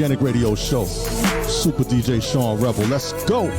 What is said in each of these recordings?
Organic Radio Show. Super DJ Sean Rebel. Let's go.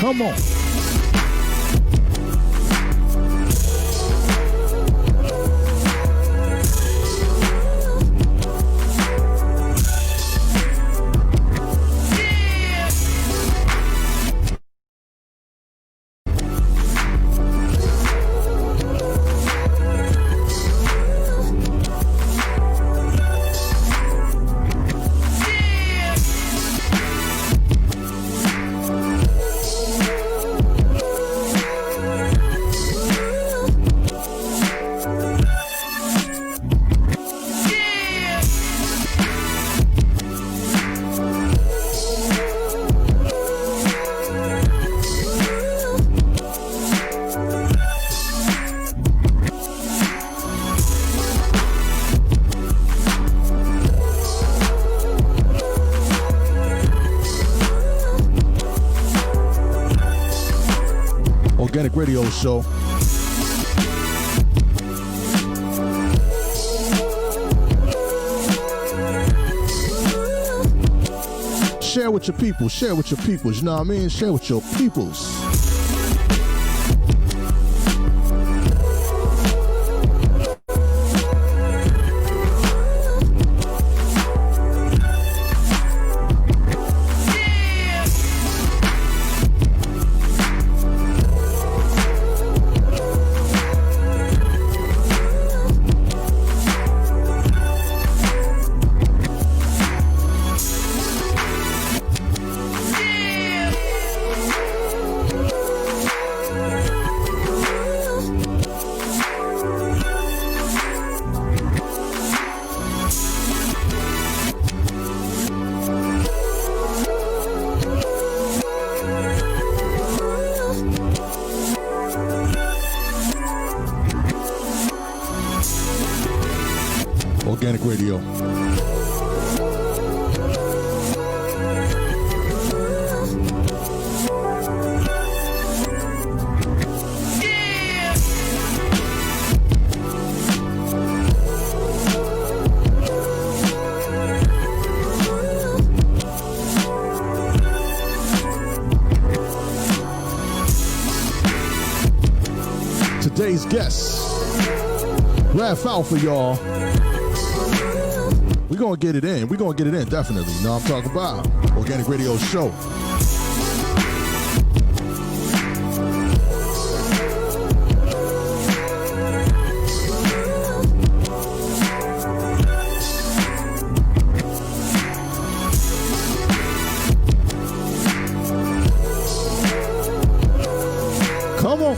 Come on. Organic Radio Show. Share with your people. Share with your peoples. You know what I mean? Share with your peoples. Organic Radio. Today's guest, Raff out for y'all. We're going to get it in. We're going to get it in, definitely. You know what I'm talking about? Organic Radio Show. Come on.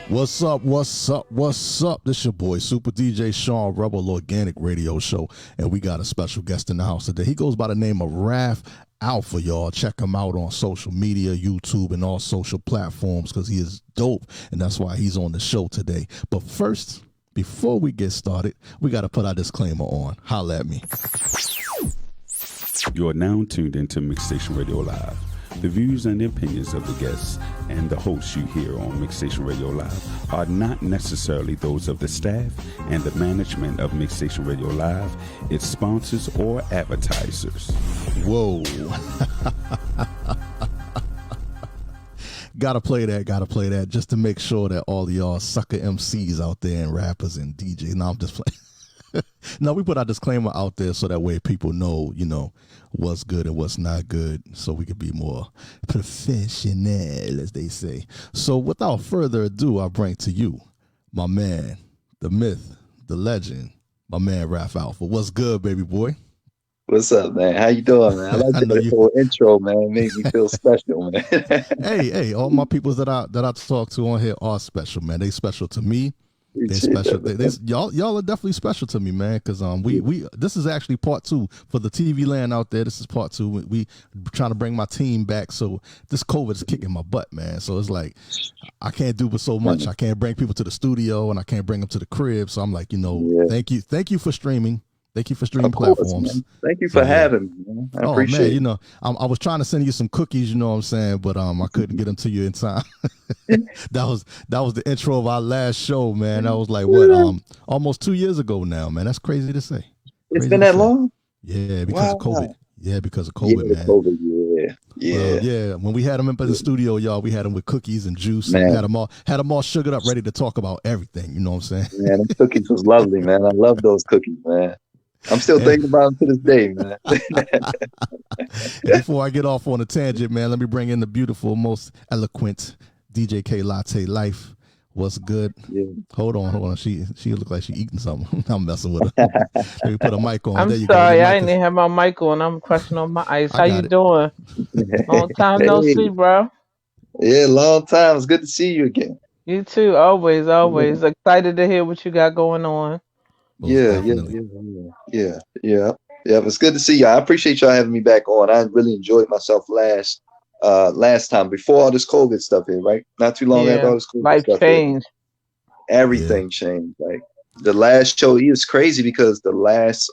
What's up, what's up, what's up? This your boy, Super DJ Sean Rebel, Organic Radio Show, and we got a special guest in the house today. He goes by the name of Raff Alpha, y'all. Check him out on social media, YouTube, and all social platforms because he is dope, and that's why he's on the show today. But first, before we get started, we got to put our disclaimer on. Holla at me. You are now tuned into Mixstation Radio Live. The views and opinions of the guests and the hosts you hear on Mixstation Radio Live are not necessarily those of the staff and the management of Mixstation Radio Live, its sponsors, or advertisers. Whoa. Gotta play that just to make sure that all of y'all sucker MCs out there and rappers and DJs. No, I'm just playing. No, we put our disclaimer out there so that way people know, what's good and what's not good, so we could be more professional, as they say. So without further ado, I bring to you my man, the myth, the legend, my man Raff Alpha. What's good, baby boy? What's up, man? How you doing, man? I like that whole intro, man. It made me feel special, man. Hey, all my peoples that I talk to on here are special, man. They special to me. They're special. Y'all are definitely special to me, man. Because we this is actually part 2 for the TV land out there. This is part 2. We trying to bring my team back. So this COVID is kicking my butt, man. So it's like I can't do but so much. I can't bring people to the studio and I can't bring them to the crib. So I'm like, thank you for streaming. Thank you for streaming platforms. Man. Thank you for having me, man. I appreciate it. I was trying to send you some cookies, you know what I'm saying, but I couldn't get them to you in time. That was the intro of our last show, man. That was like almost 2 years ago now, man. That's crazy to say. It's been that long? Yeah, because of COVID. Yeah, because of COVID, man. COVID, yeah. Well, yeah. When we had them in the studio, y'all, we had them with cookies and juice. And had them all sugared up, ready to talk about everything. You know what I'm saying? Man, them cookies was lovely, man. I love those cookies, man. I'm still thinking about them to this day, man. Before I get off on a tangent, man, let me bring in the beautiful, most eloquent DJ K Latte Life. What's good? Yeah. Hold on. She look like she eating something. I'm messing with her. Let me put a mic on. I'm there you sorry, go. I didn't have my mic on. I'm crushing on my ice. How you doing? Long time no see, bro. Yeah, long time. It's good to see you again. You too. Always. Excited to hear what you got going on. Yeah. It's good to see you. I appreciate y'all having me back on. I really enjoyed myself last time before all this COVID stuff here, right? Not too long after all this COVID life stuff. Changed. Everything changed. Like the last show, it was crazy because the last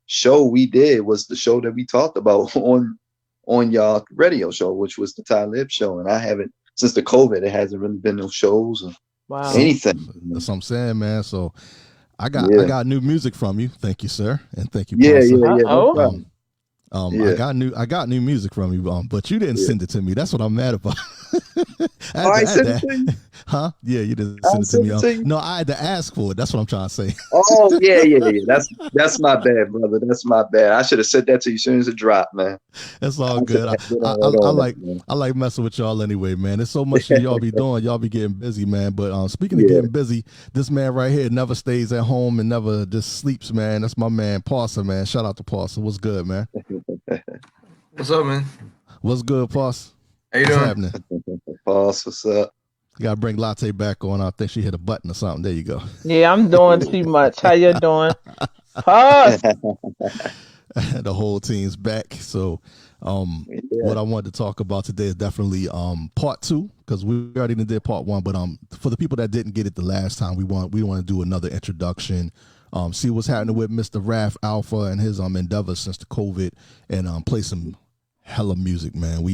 show we did was the show that we talked about on y'all radio show, which was the Talib show. And I haven't since the COVID, it hasn't really been no shows or anything. That's what I'm saying, man. So I got new music from you. Thank you, sir, and thank you. Pastor. I got new music from you, but you didn't send it to me. That's what I'm mad about. I sent it to you? Huh? Yeah, you didn't send it to me. No, I had to ask for it. That's what I'm trying to say. Oh yeah. That's my bad, brother. That's my bad. I should have said that to you as soon as it dropped, man. That's all good. I like messing with y'all anyway, man. There's so much that y'all be doing. Y'all be getting busy, man. But speaking of getting busy, this man right here never stays at home and never just sleeps, man. That's my man, Parsa, man. Shout out to Parsa. What's good, man? What's up, man? What's good, Parsa? How you doing? What's happening? Parsa, what's up? You gotta bring Latte back on. I think she hit a button or something. There you go. Yeah, I'm doing too much. How you doing? Pause. The whole team's back. So what I wanted to talk about today is definitely part 2, because we already did part 1, but for the people that didn't get it the last time, we want to do another introduction, see what's happening with Mr. Raff Alpha and his endeavors since the COVID, and play some hella music, man.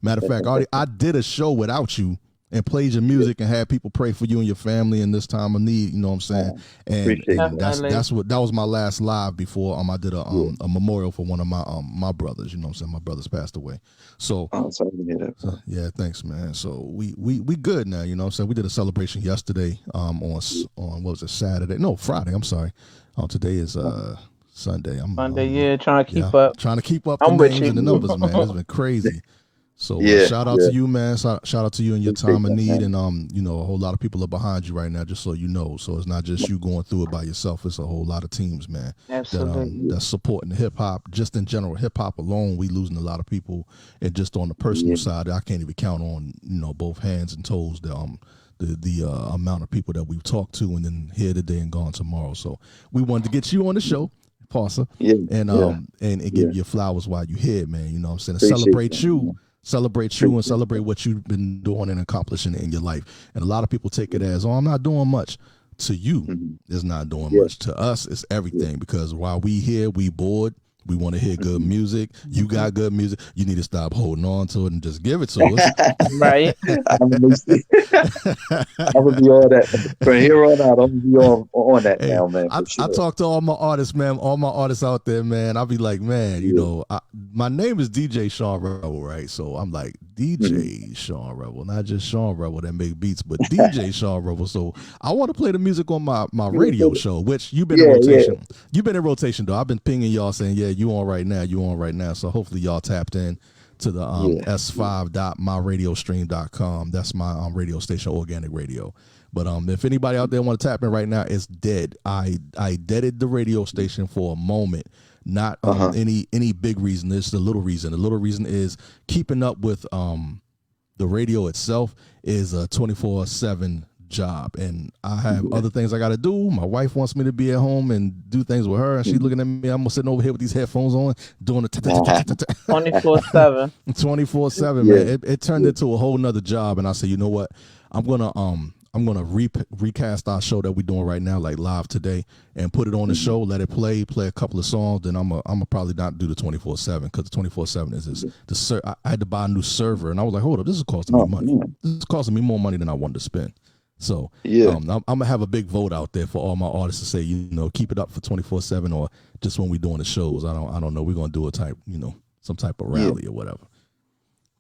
Matter of fact, I did a show without you and played your music and had people pray for you and your family in this time of need, you know what I'm saying? And that was my last live before I did a memorial for one of my brothers, you know what I'm saying? My brothers passed away. So, sorry to hear that. Yeah, thanks, man. So we good now, you know what I'm saying? We did a celebration yesterday on what was it, Saturday? No, Friday, I'm sorry. Today is Sunday. Monday, trying to keep up. Trying to keep up the names and the numbers, man. It's been crazy. So shout out to you, man. Shout out to you in your time of need, and a whole lot of people are behind you right now, just so you know. So it's not just you going through it by yourself. It's a whole lot of teams, man. Absolutely. That's supporting the hip hop. Just in general, hip hop alone, we losing a lot of people, and just on the personal side, I can't even count on both hands and toes the amount of people that we've talked to, and then here today and gone tomorrow. So we wanted to get you on the show, Parsa, and give you flowers while you're here, man. You know what I'm saying? Celebrate you and celebrate what you've been doing and accomplishing in your life. And a lot of people take it as, I'm not doing much. To you, it's not doing much. To us, it's everything, because while we here, we bored. We want to hear good music. You got good music. You need to stop holding on to it and just give it to us. Right. I'm gonna be on that from here on out. I'm gonna be on that now, man. I talk to all my artists, man. All my artists out there, man. I'll be like, man, my name is DJ Sean Rebel, right? So I'm like, DJ Sean Rebel, not just Sean Rebel that make beats, but DJ Sean Rebel. So I want to play the music on my radio show, which you've been in rotation. Yeah. You've been in rotation though. I've been pinging y'all saying, yeah, you on right now, you on right now. So hopefully y'all tapped in to the s5.myradiostream.com. That's my radio station, Organic Radio. But if anybody out there want to tap in right now, it's dead. I deaded the radio station for a moment. Not any big reason. It's the little reason. The little reason is keeping up with the radio itself is a 24/7 job, and I have other things I got to do. My wife wants me to be at home and do things with her, and she's looking at me. I'm sitting over here with these headphones on, doing the 24/7. 24/7, man. It turned into a whole nother job, and I said, you know what? I'm gonna recast our show that we're doing right now, like live today, and put it on the show. Let it play a couple of songs. Then I'm gonna probably not do the 24/7 because the 24/7 is I had to buy a new server, and I was like, hold up, this is costing me money. This is costing me more money than I wanted to spend. So I'm gonna have a big vote out there for all my artists to say, you know, keep it up for 24/7 or just when we're doing the shows. I don't know. We're gonna do some type of rally or whatever.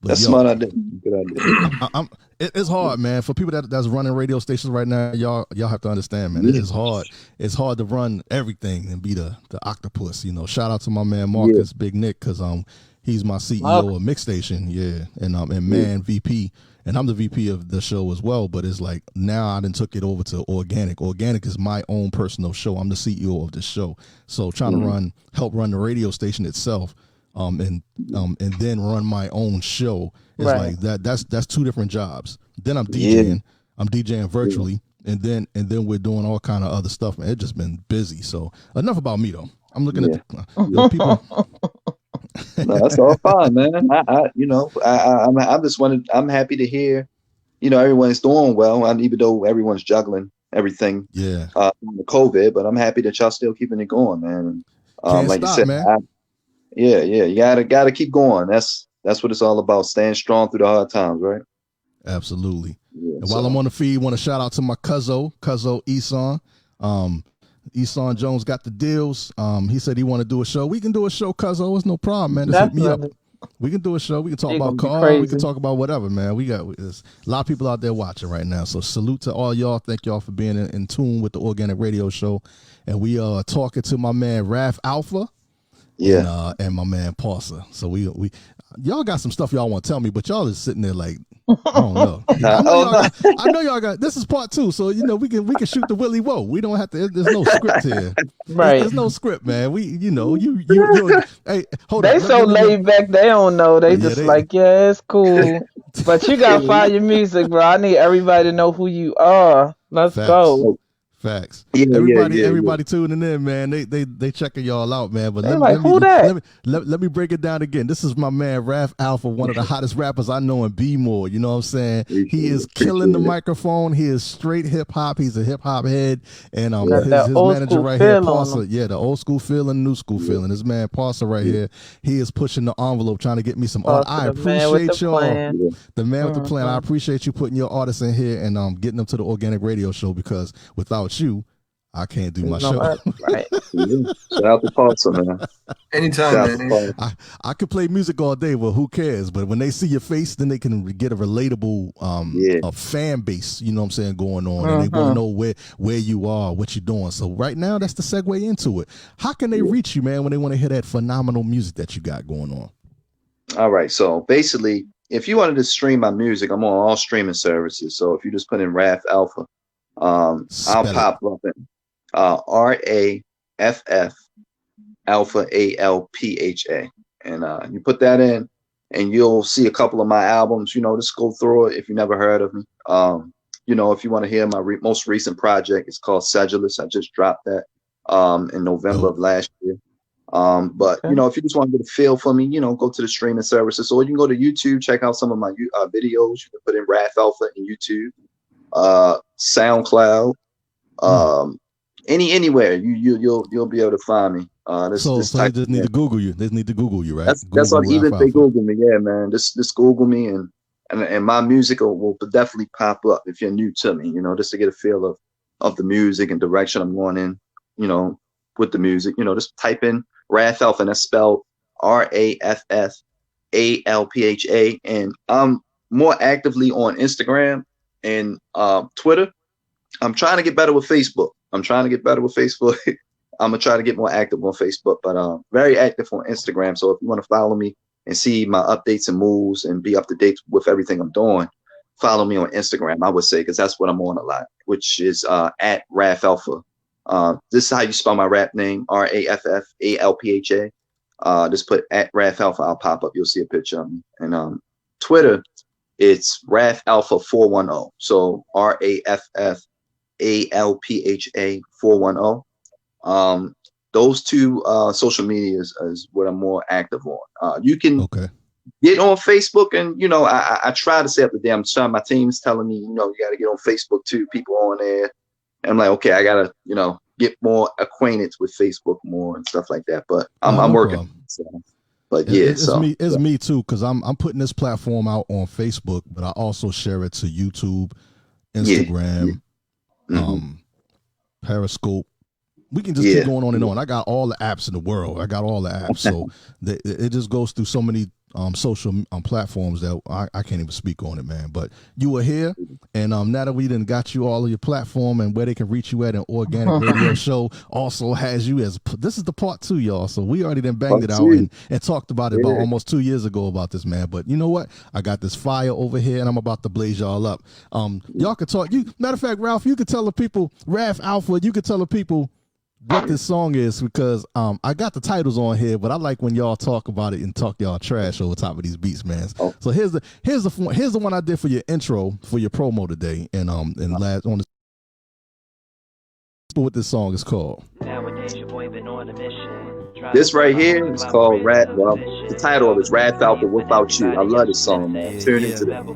But that's smart idea. Good idea. It's hard, man. For people that's running radio stations right now, y'all have to understand, man. It is hard. It's hard to run everything and be the octopus. You know, shout out to my man Marcus, Big Nick, because he's my CEO of Mix Station, and man VP, and I'm the VP of the show as well. But it's like now I done took it over to Organic. Organic is my own personal show. I'm the CEO of this show, so trying to help run the radio station itself. And then run my own show. It's like that's two different jobs. Then I'm DJing. I'm DJing virtually, and then we're doing all kind of other stuff. Man, it's just been busy. So enough about me though. I'm looking at the people. No, that's all fine, man. I'm happy to hear, everyone's doing well, and even though everyone's juggling everything, the COVID, but I'm happy that y'all still keeping it going, man. Like you said, man. You gotta keep going. That's what it's all about. Staying strong through the hard times, right? Absolutely. And while I'm on the feed, want to shout out to my Cuzzo Eson. Eson Jones got the deals. He said he want to do a show. We can do a show, Cuzzo. It's no problem, man. Just hit me up. We can do a show. We can talk about cars. We can talk about whatever, man. There's a lot of people out there watching right now. So salute to all y'all. Thank y'all for being in tune with the Organic Radio Show. And we are talking to my man Raff Alpha. And my man Parsa. So we y'all got some stuff y'all want to tell me, but y'all is sitting there like, I don't know. I know y'all got this is part 2, so we can shoot the Willy Whoa. We don't have to. There's no script here. Right. There's no script, man. You hey, hold on. They so laid back. They don't know. They like, yeah, it's cool. But you gotta find your music, bro. I need everybody to know who you are. Let's go. Facts. Everybody tuning in, man. They checking y'all out, man. But let me break it down again. This is my man Raff Alpha, one of the hottest rappers I know in B-More. You know what I'm saying? He is killing the microphone. He is straight hip hop. He's a hip hop head, and his manager right here, Parsa. Yeah, the old school feeling, new school feeling. This man Parsa right here, he is pushing the envelope, trying to get me some art. I appreciate y'all. The man with the plan. I appreciate you putting your artists in here and getting them to the Organic Radio Show, because without you, I can't do my show. Right. Shout out to Parsa, man. Anytime, man. I could play music all day, but who cares? But when they see your face, then they can get a relatable a fan base, you know what I'm saying, going on. And they want to know where you are, what you're doing. So right now, that's the segue into it. How can they reach you, man, when they want to hear that phenomenal music that you got going on? All right. So basically, if you wanted to stream my music, I'm on all streaming services. So if you just put in Raff Alpha, I'll pop up in RAFF Alpha ALPHA, and you put that in, and you'll see a couple of my albums. Just go through it if you never heard of me. If you want to hear my most recent project, it's called Sedulous. I just dropped that in November of last year. But if you just want to get a feel for me, go to the streaming services, or you can go to YouTube, check out some of my videos. You can put in Raff Alpha in YouTube, SoundCloud, anywhere you'll be able to find me. So they just need to Google you. They need to Google you, right? That's all. Even if they Google me, yeah, man. Just Google me, and my music will definitely pop up if you're new to me. Just to get a feel of the music and direction I'm going in. With the music, just type in Raff Alpha, and that's spelled RAFF ALPHA, and I'm more actively on Instagram and Twitter. I'm trying to get better with Facebook. I'm gonna try to get more active on Facebook, but very active on Instagram. So if you want to follow me and see my updates and moves and be up to date with everything I'm doing, follow me on Instagram, I would say, because that's what I'm on a lot, which is at Raff Alpha. This is how you spell my rap name, RAFFALPHA. Just put at Raff Alpha, I'll pop up. You'll see a picture of me. And Twitter, it's Raff Alpha 410. So RAFFALPHA 410. Those two social medias is what I'm more active on. You can get on Facebook, and I try to stay up to date. I'm trying. My team's telling me, you got to get on Facebook too. People on there, and I'm like, okay, I gotta, get more acquainted with Facebook more and stuff like that. But I'm working. So, but yeah, it's me too, because I'm putting this platform out on Facebook, but I also share it to YouTube, Instagram, Periscope. We can just keep going on and on. I got all the apps in the world. So it just goes through so many social platforms that I can't even speak on it, man. But you were here, and now that we done got you all of your platform and where they can reach you at, an organic radio show also has you as, this is the part 2, y'all. So we already done banged it out and talked about it about almost 2 years ago about this, man. But you know what? I got this fire over here, and I'm about to blaze y'all up. Y'all can talk. Matter of fact, Ralph, you could tell the people, Raff Alpha, you could tell the people what this song is, because I got the titles on here, but I like when y'all talk about it and talk y'all trash over top of these beats, man. So here's the one I did for your intro for your promo today, and last on the what this song is called. Nowadays, your boy been on a mission. This right here is called Raff. Well, the title of it is Raff Alpha Without You. I love this song, man. Turn into that.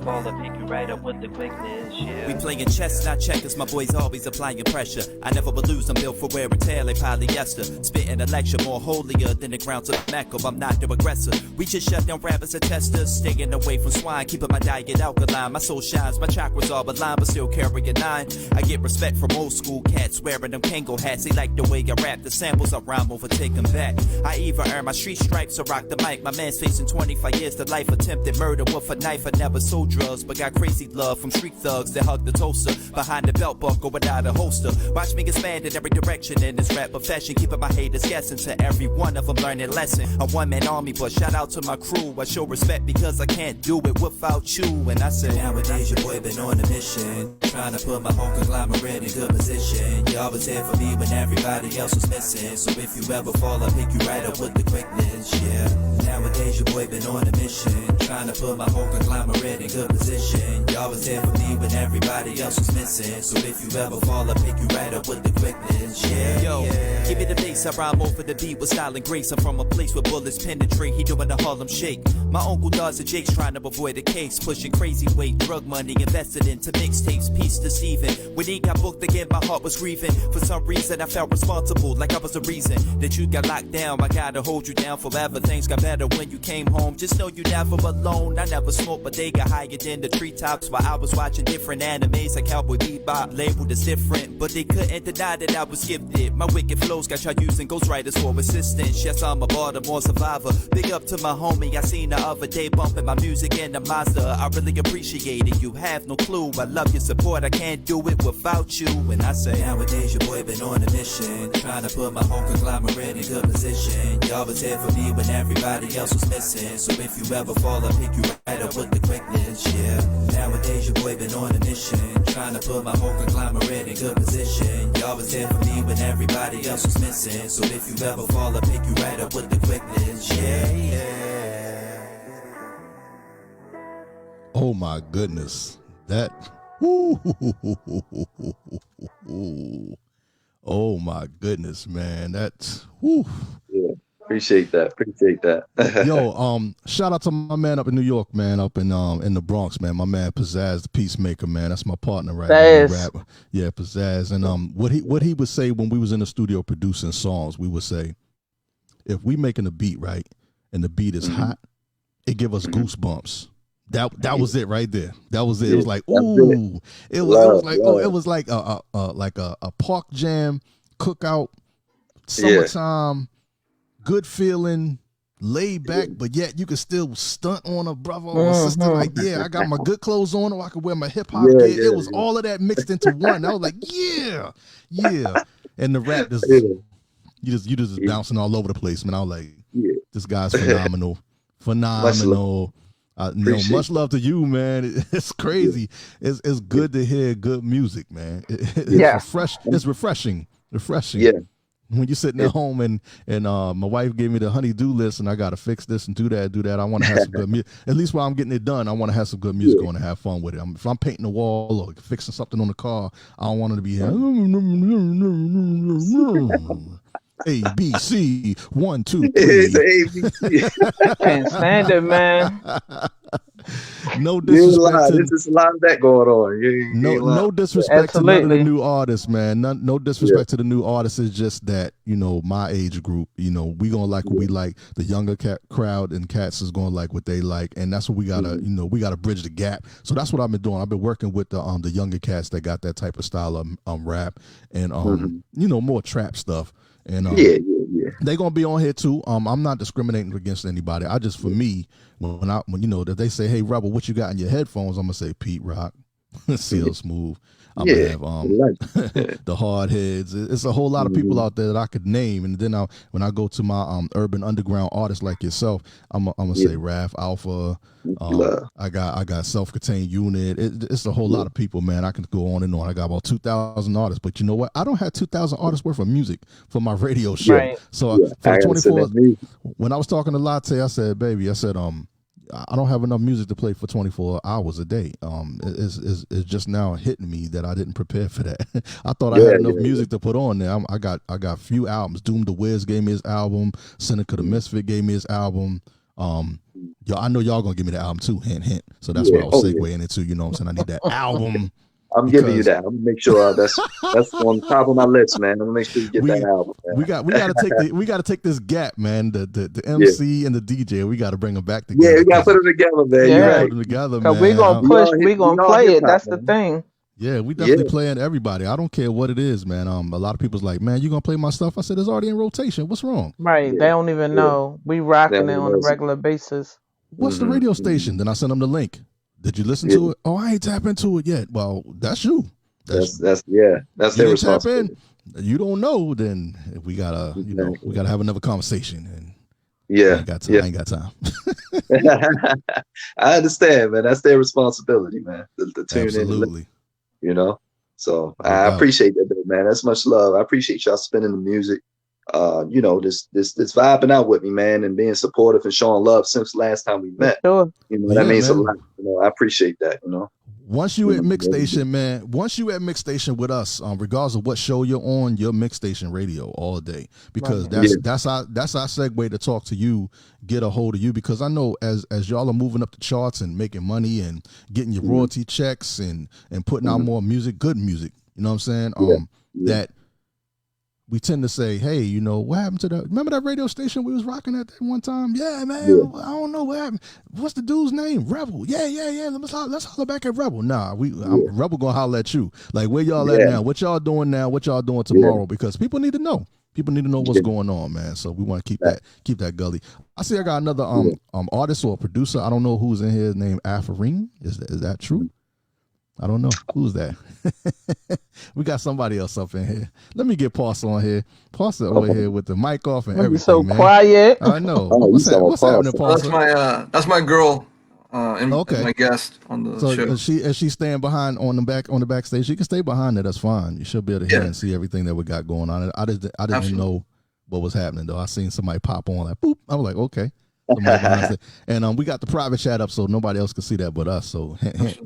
We playing chess, not checkers. My boys always applying pressure. I never would lose. I'm built for wear and tear like polyester. Spitting a lecture more holier than the grounds of Mecca. I'm not the aggressor. We just shut down rabbits and testers. Staying away from swine, keeping my diet alkaline. My soul shines, my chakras all aligned, but still carrying 9. I get respect from old school cats wearing them Kango hats. They like the way I rap. The samples I rhyme over, take them back. I either earn my street stripes or rock the mic. My man's facing 25 years to life. Attempted murder with a knife. I never sold drugs, but got crazy love from street thugs that hug the toaster behind the belt buckle without a holster. Watch me expand in every direction in this rap profession, keeping my haters guessing. To every one of them learning lesson. A one-man army, but shout out to my crew. I show respect because I can't do it without you. And I say, nowadays your boy been on a mission, trying to put my whole conglomerate in good position. You always there for me when everybody else was missing. So if you ever fall, I'll pick you right up with the quickness, yeah. Nowadays your boy been on a mission, trying to put my whole conglomerate in good position. You always there for me when everybody else was missing. So if you ever fall, I'll pick you right up with the quickness, yeah. Yo, give me the bass, I rhyme over the beat with style and grace. I'm from a place where bullets penetrate, he doing the Harlem Shake. My uncle does the Jake's trying to avoid a case, pushing crazy weight, drug money invested into mixtapes. Peace to Steven. When he got booked again, my heart was grieving. For some reason I felt responsible, like I was the reason that you got locked down. I gotta hold you down forever. Things got better when you came home. Just know you never alone. I never smoked, but they got higher than the treetops while I was watching different animes like Cowboy Bebop. Labeled as different, but they couldn't deny that I was gifted. My wicked flows got y'all using ghostwriters for assistance. Yes, I'm a Baltimore survivor. Big up to my homie I seen the other day bumping my music in the Mazda. I really appreciate it. You have no clue. I love your support. I can't do it without you. And I say, nowadays your boy been on a mission, trying to put my whole conglomerate in good position. You always there for me when everybody else was missing. So if you ever fall, I'll pick you right up with the quickness, yeah. Nowadays your boy been on a mission, trying to put my whole conglomerate in good position. You always there for me when everybody else was missing. So if you ever fall, I'll pick you right up with the quickness, yeah. Oh my goodness, that. Oh my goodness, man, that's. Yeah. Appreciate that. Yo, shout out to my man up in New York, man, up in the Bronx, man. My man Pizzazz, the Peacemaker, man. That's my partner right now. Yeah, Pizzazz. And what he would say when we was in the studio producing songs, we would say, if we making a beat, right, and the beat is hot, it give us goosebumps. That was it right there. That was it. It was like, ooh. It was like a park jam, cookout, summertime. Good feeling, laid back, but yet you can still stunt on a brother or a sister. Like, yeah, I got my good clothes on, or I could wear my hip hop gear. It was all of that mixed into one. I was like, yeah. And the rap is you just bouncing all over the place, man. I was like, this guy's phenomenal. Much love to you, man. It's crazy. It's good to hear good music, man. It's refreshing. Yeah. When you're sitting at home and my wife gave me the honey-do list and I got to fix this and do that. I want to have some good music. At least while I'm getting it done, I want to have some good music on and have fun with it. If I'm painting a wall or fixing something on the car, I don't want it to be A, B, C, 1, 2, 3. Can't stand it, man. No disrespect. There's just a lot of that going on. No disrespect to none of the new artists, man. No disrespect to the new artists. It's just that, my age group, we gonna like what we like. The younger crowd and cats is gonna like what they like, and that's what we gotta, we gotta bridge the gap. So that's what I've been doing. I've been working with the younger cats that got that type of style of rap and more trap stuff. And they gonna be on here too. I'm not discriminating against anybody. I just, for me, when that they say, "Hey, Rebel, what you got in your headphones?" I'm gonna say Pete Rock, CL Smooth. I'm gonna have the hard heads. It's a whole lot of people out there that I could name. And then when I go to my urban underground artists like yourself, I'm gonna say Raff, Alpha. I got Self-Contained Unit. It's a whole lot of people, man. I can go on and on. I got about 2,000 artists, but you know what? I don't have 2,000 artists worth of music for my radio show. Right. So for the 24, when I was talking to Latte, I said, baby, I don't have enough music to play for 24 hours a day. It's just now hitting me that I didn't prepare for that. I thought I had enough music to put on there. I got a few albums. Doom the Wiz gave me his album. Seneca the Misfit gave me his album. I know y'all gonna give me the album too. Hint, hint. So that's what I was segueing into. You know what I'm saying? I need that album. I'm giving you that. I'm gonna make sure that's on top of my list, man. I'm gonna make sure you get that album. Man. We gotta take this gap, man. The MC and the DJ. We gotta bring them back together. Yeah, we gotta put them together, man. Yeah, put them together, man. We gonna push. We gonna play it. That's the thing. Yeah, we definitely playing everybody. I don't care what it is, man. A lot of people's like, man, you gonna play my stuff? I said it's already in rotation. What's wrong? Right. They don't even know. We rocking it on a regular basis. What's the radio station? Then I send them the link. Did you listen to it? Oh, I ain't tap into it yet. Well, that's you. That's their responsibility. You don't know, then we gotta we gotta have another conversation. And I ain't got time. I understand, man. That's their responsibility, man. To tune Absolutely. In. So I appreciate that, man. That's much love. I appreciate y'all spinning the music. This vibing out with me, man, and being supportive and showing love since last time we met. Sure. That means a lot. I appreciate that. Once you at Mix Station, man, once you at Mix Station with us, regardless of what show you're on, you're Mix Station Radio all day, because that's our segue to talk to you, get a hold of you, because I know as y'all are moving up the charts and making money and getting your royalty checks and putting out more music, good music, you know what I'm saying? That we tend to say, hey, what happened to remember that radio station we was rocking at that one time? Yeah, man, I don't know what happened. What's the dude's name? Rebel. Yeah. Let's holler back at Rebel. Nah, Rebel gonna holler at you. Like, where y'all at now? What y'all doing now? What y'all doing tomorrow? Because people need to know. People need to know what's going on, man. So we want to keep that gully. I see I got another artist or producer. I don't know who's in here named Afarine. Is that true? I don't know. Who's that? We got somebody else up in here. Let me get Parcel on here. Parcel over here with the mic off and everything, so man. quiet. I know. What's happening, Parcel? That's my girl. My guest on the show. Is she staying behind on the backstage? She can stay behind there. That's fine. You should be able to hear and see everything that we got going on. I didn't know what was happening though. I seen somebody pop on like boop. I was like, okay. And we got the private chat up so nobody else can see that but us. So if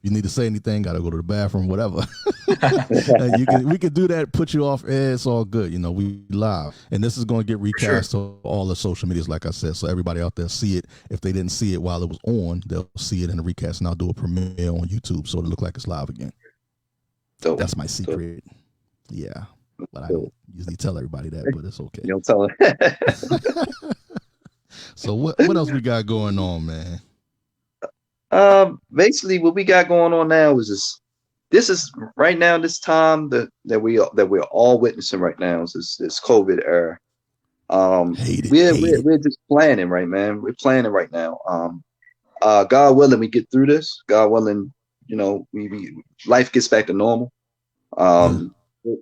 you need to say anything, gotta go to the bathroom, whatever. We could do that, put you off air, it's all good. We live. And this is gonna get recast to all the social medias, like I said. So everybody out there see it. If they didn't see it while it was on, they'll see it in the recast, and I'll do a premiere on YouTube so it'll look like it's live again. Dope. That's my secret. Dope. Yeah. But I don't usually tell everybody that, but it's okay. You don't tell them. So what else we got going on, man? Basically what we got going on now is this is right now, this time that we're all witnessing right now is this COVID era. We're just planning, right, man. We're planning right now. God willing, we get through this. God willing, we life gets back to normal.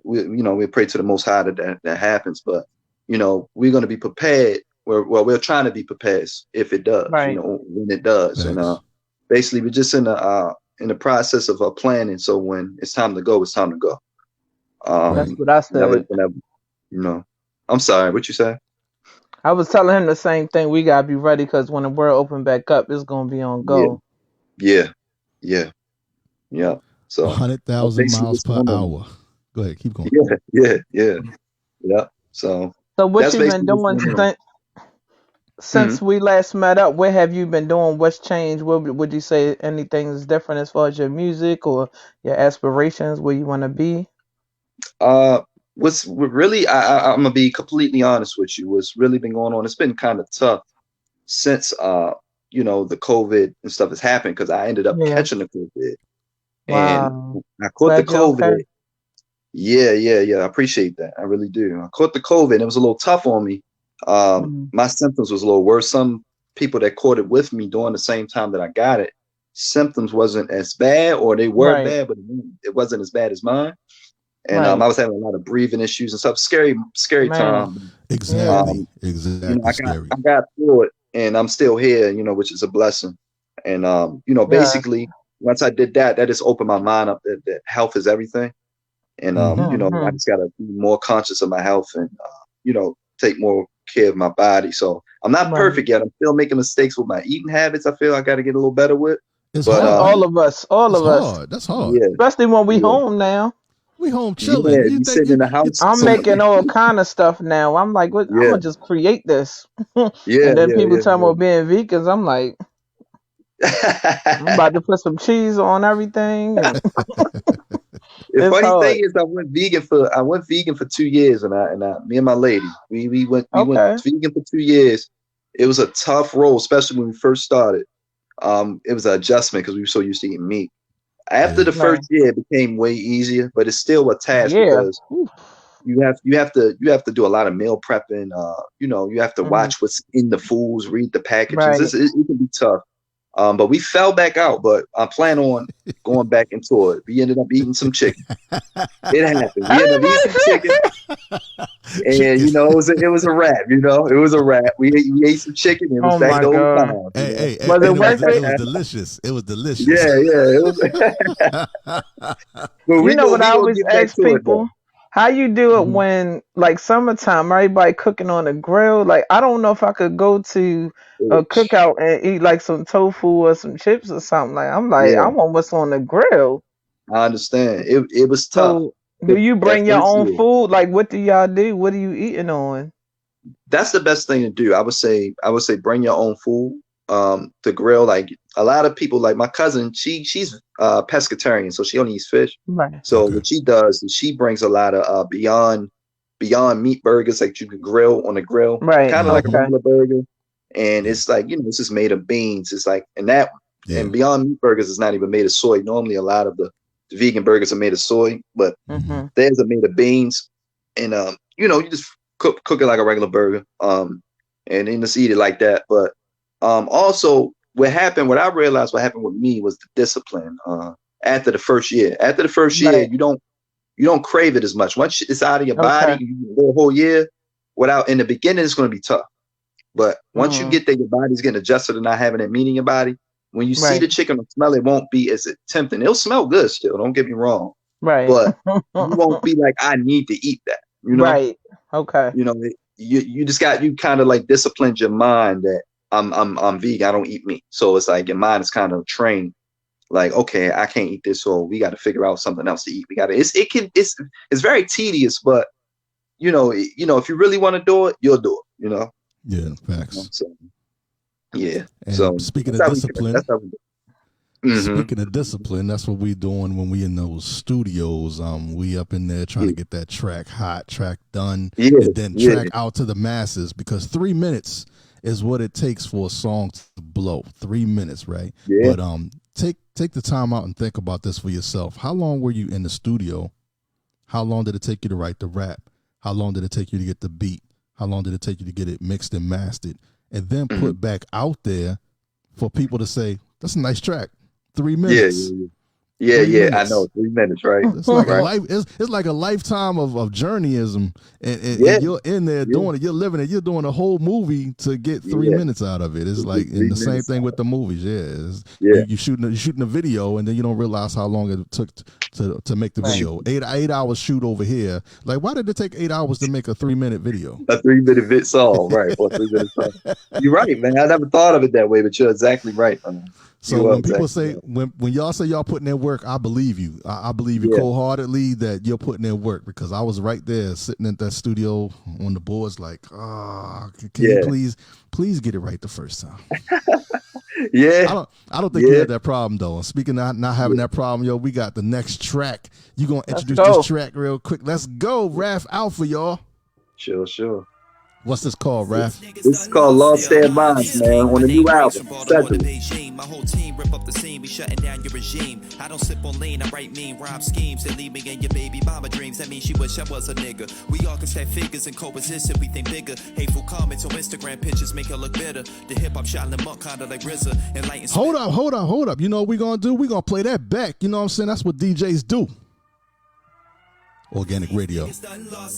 We pray to the Most High that happens, but we're going to be prepared. We're trying to be prepared if it does, right. When it does. Thanks. And basically, we're just in the process of planning. So when it's time to go, it's time to go. That's what I said. I'm sorry. What you say? I was telling him the same thing. We gotta be ready because when the world open back up, it's gonna be on go. Yeah. So 100,000 miles per hour. Go ahead, keep going. Yeah. So what you've been doing since we last met up? What have you been doing? What's changed? What would you say anything is different as far as your music or your aspirations, where you want to be? What's really, I'm gonna be completely honest with you. What's really been going on? It's been kind of tough since the COVID and stuff has happened because I ended up catching the COVID. Wow. And I caught the COVID. Okay. Yeah. I appreciate that. I really do. I caught the COVID and it was a little tough on me. My symptoms was a little worse. Some people that caught it with me during the same time that I got it, symptoms wasn't as bad, or they were bad, but it wasn't as bad as mine. And I was having a lot of breathing issues and stuff. Scary time. Exactly. I got through it, and I'm still here. Which is a blessing. And basically, once I did that just opened my mind up that health is everything. And I just gotta be more conscious of my health and take more care of my body. So I'm not perfect yet. I'm still making mistakes with my eating habits. I feel I got to get a little better with. It's hard. All of us. That's hard. Yeah. Especially when we home now. We home chilling. Yeah, you sitting in the house. I'm making all kind of stuff now. I'm like, I'm gonna just create this. And then people tell me about being vegans. I'm like, I'm about to put some cheese on everything. The funny thing is, I went vegan for 2 years, and me and my lady, we went vegan for 2 years. It was a tough roll, especially when we first started. It was an adjustment because we were so used to eating meat. After the first year, it became way easier, but it's still a task because you have to do a lot of meal prepping. You have to watch what's in the foods, read the packages. It can be tough. But we fell back out, but I plan on going back into it. We ended up eating some chicken. It happened. We ended up eating some chicken. And it was a wrap, it was a wrap. We ate some chicken and it was back to old time. Hey, was it worth it? It was delicious. It was delicious. Yeah, it was. What I always ask people? How you do it when, like, summertime, everybody cooking on a grill? Like, I don't know if I could go to a cookout and eat like some tofu or some chips or something. Like, I'm like, I want what's on the grill. I understand. It was tough. So, do you bring your own food? Like, what do y'all do? What are you eating on? That's the best thing to do. I would say bring your own food to grill. Like, a lot of people, like my cousin, she's pescatarian, so she only eats fish. Right. So what she does is she brings a lot of beyond meat burgers that you can grill on a grill, right? Kind of like a regular burger, and it's like it's just made of beans. It's like and Beyond Meat burgers is not even made of soy. Normally, a lot of the vegan burgers are made of soy, but theirs are made of beans, and you just cook it like a regular burger, and then just eat it like that. But also, what I realized what happened with me was the discipline. After the first year, you don't crave it as much. Once it's out of your body, you go a whole year without. In the beginning, it's going to be tough, but once you get there, your body's getting adjusted to not having that meat in your body. When you see the chicken or smell it, won't be as tempting. It'll smell good still. Don't get me wrong. Right. But you won't be like, I need to eat that. Right. Okay. You just you kind of like disciplined your mind that I'm vegan. I don't eat meat. So it's like your mind is kind of trained. Like, okay, I can't eat this, so we got to figure out something else to eat. It's very tedious, but if you really want to do it, you'll do it. Yeah, facts. So, yeah. And so speaking of discipline, that's what we doing when we in those studios. We up in there trying to get that track hot, track done, and then track out to the masses, because 3 minutes is what it takes for a song to blow. 3 minutes, right? Yeah. But take the time out and think about this for yourself. How long were you in the studio? How long did it take you to write the rap? How long did it take you to get the beat? How long did it take you to get it mixed and mastered, and then put back out there for people to say, that's a nice track. 3 minutes. Yeah. I know, 3 minutes, right? It's like a life. It's like a lifetime of journeyism, and you're in there doing it. You're living it. You're doing a whole movie to get 3 minutes out of it. It's like the same thing with the movies. You shooting a video, and then you don't realize how long it took to make the video. 8 hours shoot over here. Like, why did it take 8 hours to make a 3-minute video? A 3-minute song, right? Or 3 minute song. You're right, man. I never thought of it that way, but you're exactly right. So when people say, when y'all say y'all putting in work, I believe you. I believe you wholeheartedly that you're putting in work, because I was right there sitting in that studio on the boards like, can you please get it right the first time. I don't think you had that problem though. Speaking of not having that problem, yo, we got the next track. You gonna introduce this track real quick? Let's go, Raff Alpha, y'all. Sure. What's this called, Raff? This is called Lost Their Minds, man, on the new album. My whole team rip up the scene, we shutting down your regime. I don't sip on lean, I write mean rhyme schemes that leave me in your baby mama dreams. That means she wish I was a nigga. We all can stack figures and co-resist if we think bigger. Hateful comments on Instagram pictures make her look better. The hip-hop shot in the monk kinda like RZA. Enlightened. Hold up. You know what we gonna do? We gonna play that back. You know what I'm saying? That's what DJs do. Organic Radio.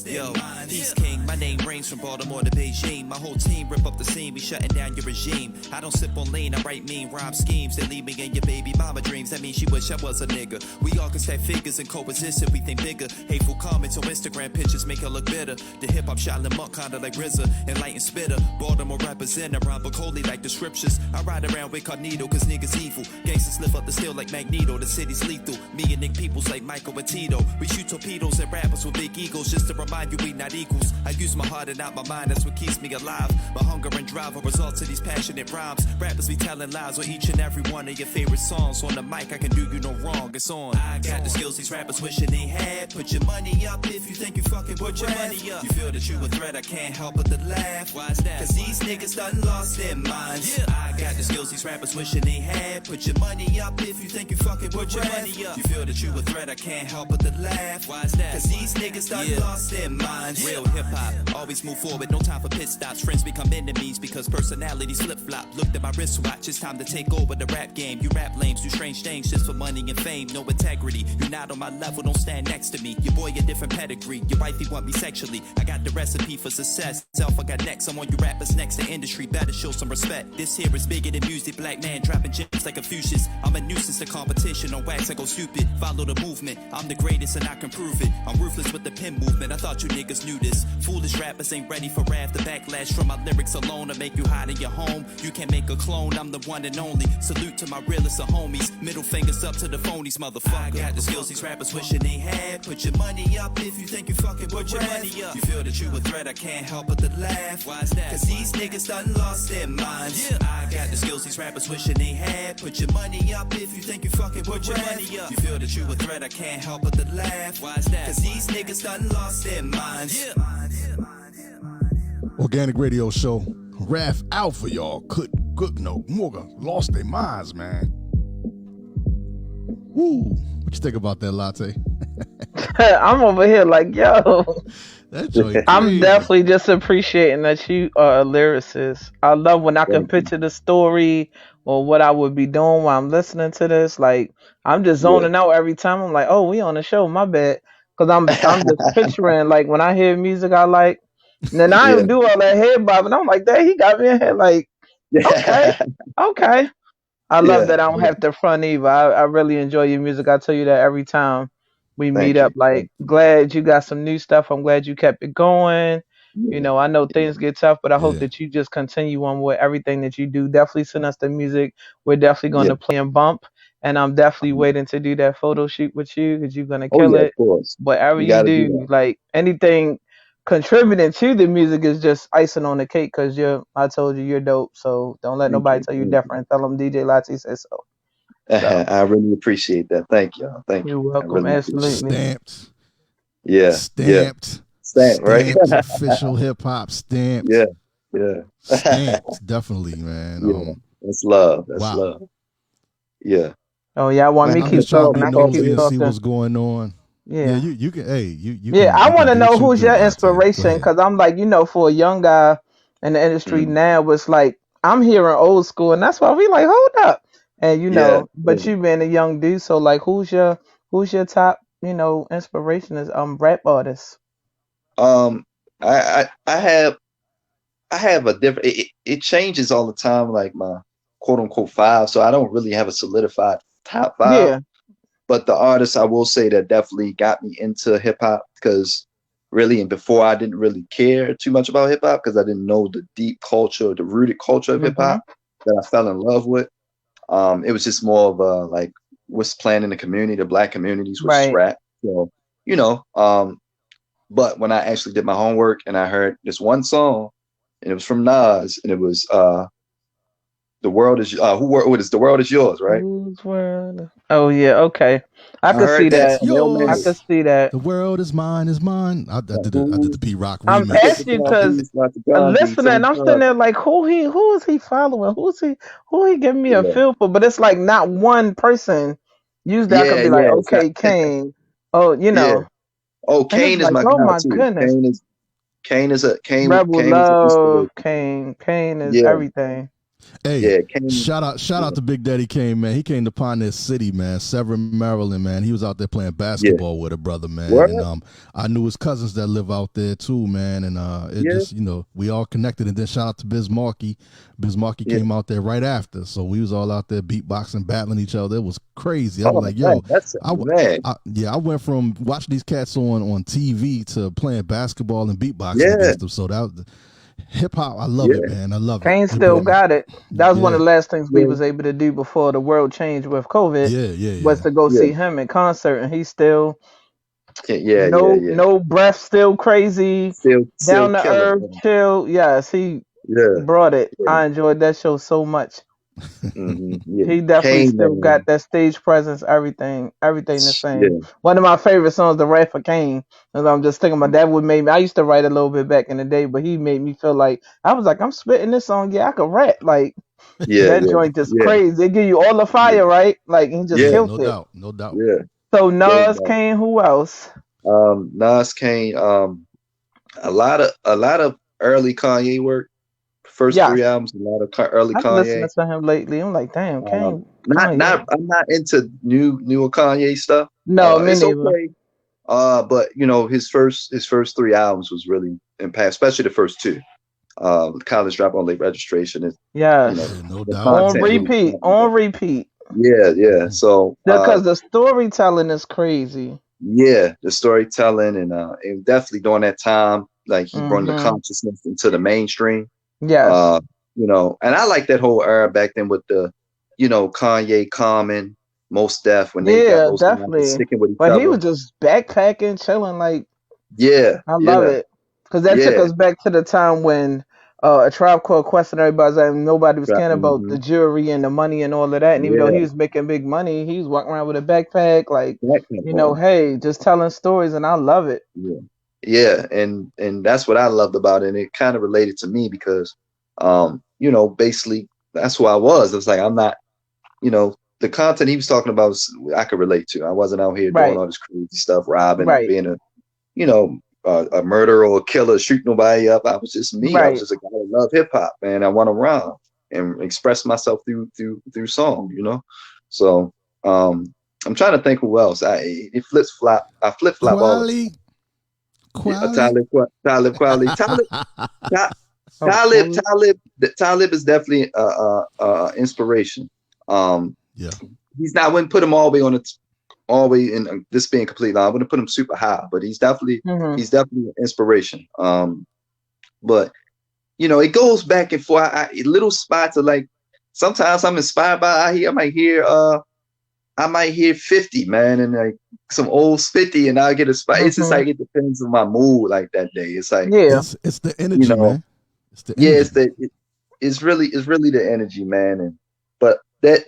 Yo, Peace King, my name rings from Baltimore to Beijing. My whole team rip up the scene, we shutting down your regime. I don't sip on lean, I write mean rhyme schemes that leave me in your baby mama dreams. That means she wish I was a nigga. We all can stack figures and co-resist if we think bigger. Hateful comments on Instagram pictures make her look better. The hip-hop shot in the monk kinda like RZA. Enlightened spitter, Baltimore represent around Bacoli like the scriptures. I ride around with Carnito cause niggas evil. Gangsters lift up the steel like Magneto, the city's lethal. Me and Nick Peoples like Michael and Tito. We shoot torpedoes and rappers with big egos just to remind you we not equals. I use my heart and not my mind, that's what keeps me alive. My hunger and drive are results of these passionate rhymes. Rappers be telling lies on each and every one of your favorite songs. On the mic I can do you no wrong, it's on. I got the skills these rappers wishing they had. Put your money up if you think you fucking put your money up. You feel that you a threat, I can't help but to laugh. Why is that? Cause these niggas done lost their minds. I got the skills these rappers wishing they had. Put your money up if you think you fucking put your money up. You feel that you a threat, I can't help but to laugh. Why is that? Cause these niggas done lost their minds. Real hip-hop, always move forward, no time for pit stops. Friends become enemies because personalities flip-flop. Looked at my wristwatch, it's time to take over the rap game. You rap lames, do strange things just for money and fame. No integrity, you're not on my level, don't stand next to me. Your boy a different pedigree, your wifey want me sexually. I got the recipe for success. Self I got next, I'm on you rappers next to industry. Better show some respect. This here is bigger than music, black man dropping gems like Confucius. I'm a nuisance to competition, on wax I go stupid. Follow the movement, I'm the greatest and I can prove it. I'm ruthless with the pen movement, I thought you niggas knew this. Foolish rappers ain't ready for Raff. The backlash from my lyrics alone to make you hide in your home. You can't make a clone, I'm the one and only. Salute to my realest of homies. Middle fingers up to the phonies, motherfucker. I got the skills these rappers wishing they had. Put your money up if you think you fucking put your money up. You feel that you a threat, I can't help but to laugh. Why is that? Cause these niggas done lost their minds. I got the skills these rappers wishing they had. Put your money up if you think you fucking put your money up. You feel that you a threat, I can't help but to laugh. Why is that? Cause these niggas done lost their minds. Organic Radio Show. Raff Alpha, y'all. Good no. Morgan lost their minds, man. Woo. What you think about that, Latte? I'm over here like, yo. I'm definitely just appreciating that you are a lyricist. I love when I can picture the story or what I would be doing while I'm listening to this. Like, I'm just zoning out every time. I'm like, oh, we on the show. My bad. Because I'm just picturing, like, when I hear music I like, and then I don't do all that head bob, and I'm like, dang, he got me in here. Like, okay. I love that I don't have to front either. I really enjoy your music. I tell you that every time we meet up. Like, glad you got some new stuff. I'm glad you kept it going. You know, I know things get tough, but I hope that you just continue on with everything that you do. Definitely send us the music. We're definitely going to play and bump. And I'm definitely waiting to do that photo shoot with you because you're going to kill it. Of course. Whatever you do, like anything contributing to the music is just icing on the cake because I told you you're dope. So don't let nobody tell you different. Tell them DJ Latte said so. I really appreciate that. Thank you. Thank you. You're welcome. Really absolutely. Stamped. Yeah. Stamped. Stamped, right? Official hip hop stamped. Yeah. Stamped. Definitely, man. That's love. That's love. Yeah. Oh yeah, I want me to keep talking. I can keep talking. See what's going on. Yeah. You can. Hey, you. Yeah, I want to do know what you who's do, your I tell you. Go inspiration, ahead. because I'm like, for a young guy in the industry now, it's like I'm hearing old school, and that's why we like, hold up, and but you being a young dude, so like, who's your top, inspiration as rap artist? I have a different. It changes all the time, like my quote unquote five. So I don't really have a solidified top five. Yeah. But the artists I will say that definitely got me into hip hop, because really, and before I didn't really care too much about hip hop because I didn't know the deep culture, the rooted culture of hip hop that I fell in love with. It was just more of a like what's playing in the community, the black communities, which is Right. rap. So, but when I actually did my homework and I heard this one song, and it was from Nas, and it was "The World Is what is The World Is Yours," right? Whose world? Oh yeah, okay. I I could see heard that It's that. song, yo, man, I could yours. see that. The world is mine. Is mine. I did the who P Rock I'm took remix. the asking you gun, because please, not the gun, beat to listening, the I'm sitting gun. there like, who is he following? Who he giving me a Yeah, feel for? But it's like not one person. Usually I could yeah, be like, yeah. okay, Kane. Oh, Yeah. Oh, and it's Kane is like, my oh guy my too. goodness. Rebel Kane was an Love, inspiration. Kane is Yeah, everything. Hey, yeah, Kane. shout out Yeah, to Big Daddy Kane, man. He came to Pioneer City, man, Severn, Maryland, man. He was out there playing yeah. basketball with a brother, man. What? And I knew his cousins that live out there too, man. And it Yeah, just, we all connected. And then shout out to Biz Markie. Biz Markie yeah. came out there right after. So we was all out there beatboxing, battling each other. It was crazy. I was Oh like, man, yo, that's man. I went from watching these cats on TV to playing basketball and beatboxing Yeah, against them. So that was hip hop. I love it, yeah, man. I love it. Kane It still brought me. got it. That was one Yeah. of the last things we yeah, was able to do before the world changed with COVID, Yeah, yeah, was yeah. to go yeah, see him in concert, and he still yeah, yeah, no yeah. no breath, still crazy, Still down to killing, earth, man. chill. Yes, he Yeah, brought it. yeah, I enjoyed that show so much. yeah. He definitely Kane, still got man. that stage presence, everything the same. Yeah, One of my favorite songs, the Raff Kane. And I'm just thinking about that would make me. I used to write a little bit back in the day, but he made me feel like I was like, I'm spitting this song. Yeah, I could rap. Like yeah, that yeah, joint is yeah, crazy. They give you all the yeah, fire, right? Like he just yeah, killed No it. doubt, no doubt. yeah. So Goes Nas back. Kane, who else? Nas Kane. A lot of early Kanye work. First Yes, three albums, a lot of early I've been listening Kanye. to him lately. I'm like, damn, Kane, Not Kanye. I'm not into newer Kanye stuff. No, me It's neither. okay. But his first three albums was really impact, especially the first two. College Dropout, Late Registration is, Yes, Yeah, no the doubt. on content really repeat, snapped me on up. repeat. Yeah, yeah. So Because the storytelling is crazy. yeah, the storytelling and definitely during that time, like he brought the Mm-hmm. consciousness into the mainstream. Yes. Uh, and I like that whole era back then with the, Kanye, Common, Most Def, when they got Yeah, those guys definitely. sticking with each But he other. was just backpacking, chilling. Like Yeah, I love yeah, it because that took yeah. us back to the time when a Tribe Called Quest and everybody's like nobody was caring about Mm-hmm. the jewelry and the money and all of that. And even though he Yeah, was making big money, he was walking around with a backpack, like that kind of, hey, just telling stories, and I love it. yeah, yeah, and that's what I loved about it. And it kind of related to me because, basically that's who I was. It's like I'm not, the content he was talking about I could relate to. I wasn't out here doing Right, all this crazy stuff, robbing, right, being a murderer or a killer, shoot nobody up. I was just me. I was right. just a guy that loved hip hop, man. I want to rhyme and express myself through song, So I'm trying to think who else. It flips flop. I flip flop all the time. Quali, Yeah, Quali. Talib Kweli. Ta- Oh, cool. Talib is definitely inspiration. Um, Yeah. he's not. I wouldn't put him all the way on it. All the way in this being complete. I wouldn't put him super high, but he's definitely Mm-hmm. an inspiration. But it goes back and forth. Little spots are like sometimes I'm inspired by. I might hear 50, man, and like some old 50, and I'll get a spot. It's just Mm-hmm. like it depends on my mood, like that day. It's like Yeah. It's the you energy, know, man. It's the yeah, energy. it's really the energy, man. And but that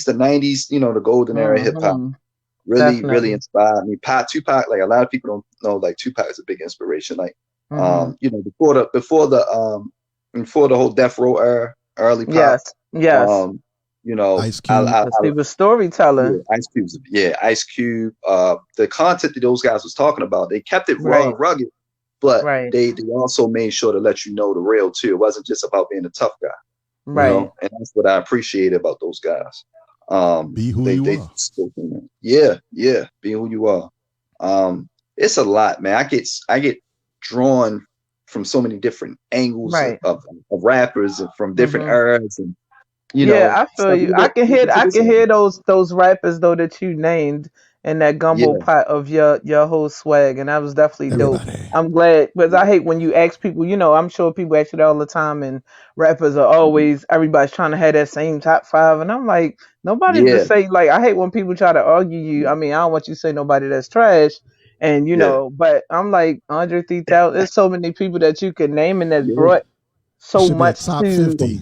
the 90s, the golden era hip hop Mm-hmm. really Definitely. inspired me. Tupac, like a lot of people don't know, like Tupac is a big inspiration. Like, Mm-hmm. before the whole Death Row era, early pop, Yes. Yes. um, You know, Ice Cube. He was storytelling. Ice Cube's, Ice Cube. The content that those guys was talking about, they kept it raw and rugged, but they also made sure to let you know the real too. It wasn't just about being a tough guy, right? You know? And that's what I appreciated about those guys. Be who you are. Yeah, be who you are. It's a lot, man. I get drawn from so many different angles of rappers and from different eras, and you know, I feel you. I can hear those rappers though that you named in that gumbo pot of your whole swag, and that was definitely dope. I'm glad, because I hate when you ask people. You know, I'm sure people ask you that all the time, and rappers are always everybody's trying to have that same top 5, and I'm like, nobody just say, like, I hate when people try to argue you. I mean, I don't want you to say nobody that's trash. And you know, but I'm like, Andre 3000. There's so many people that you can name and that brought so much top to 50.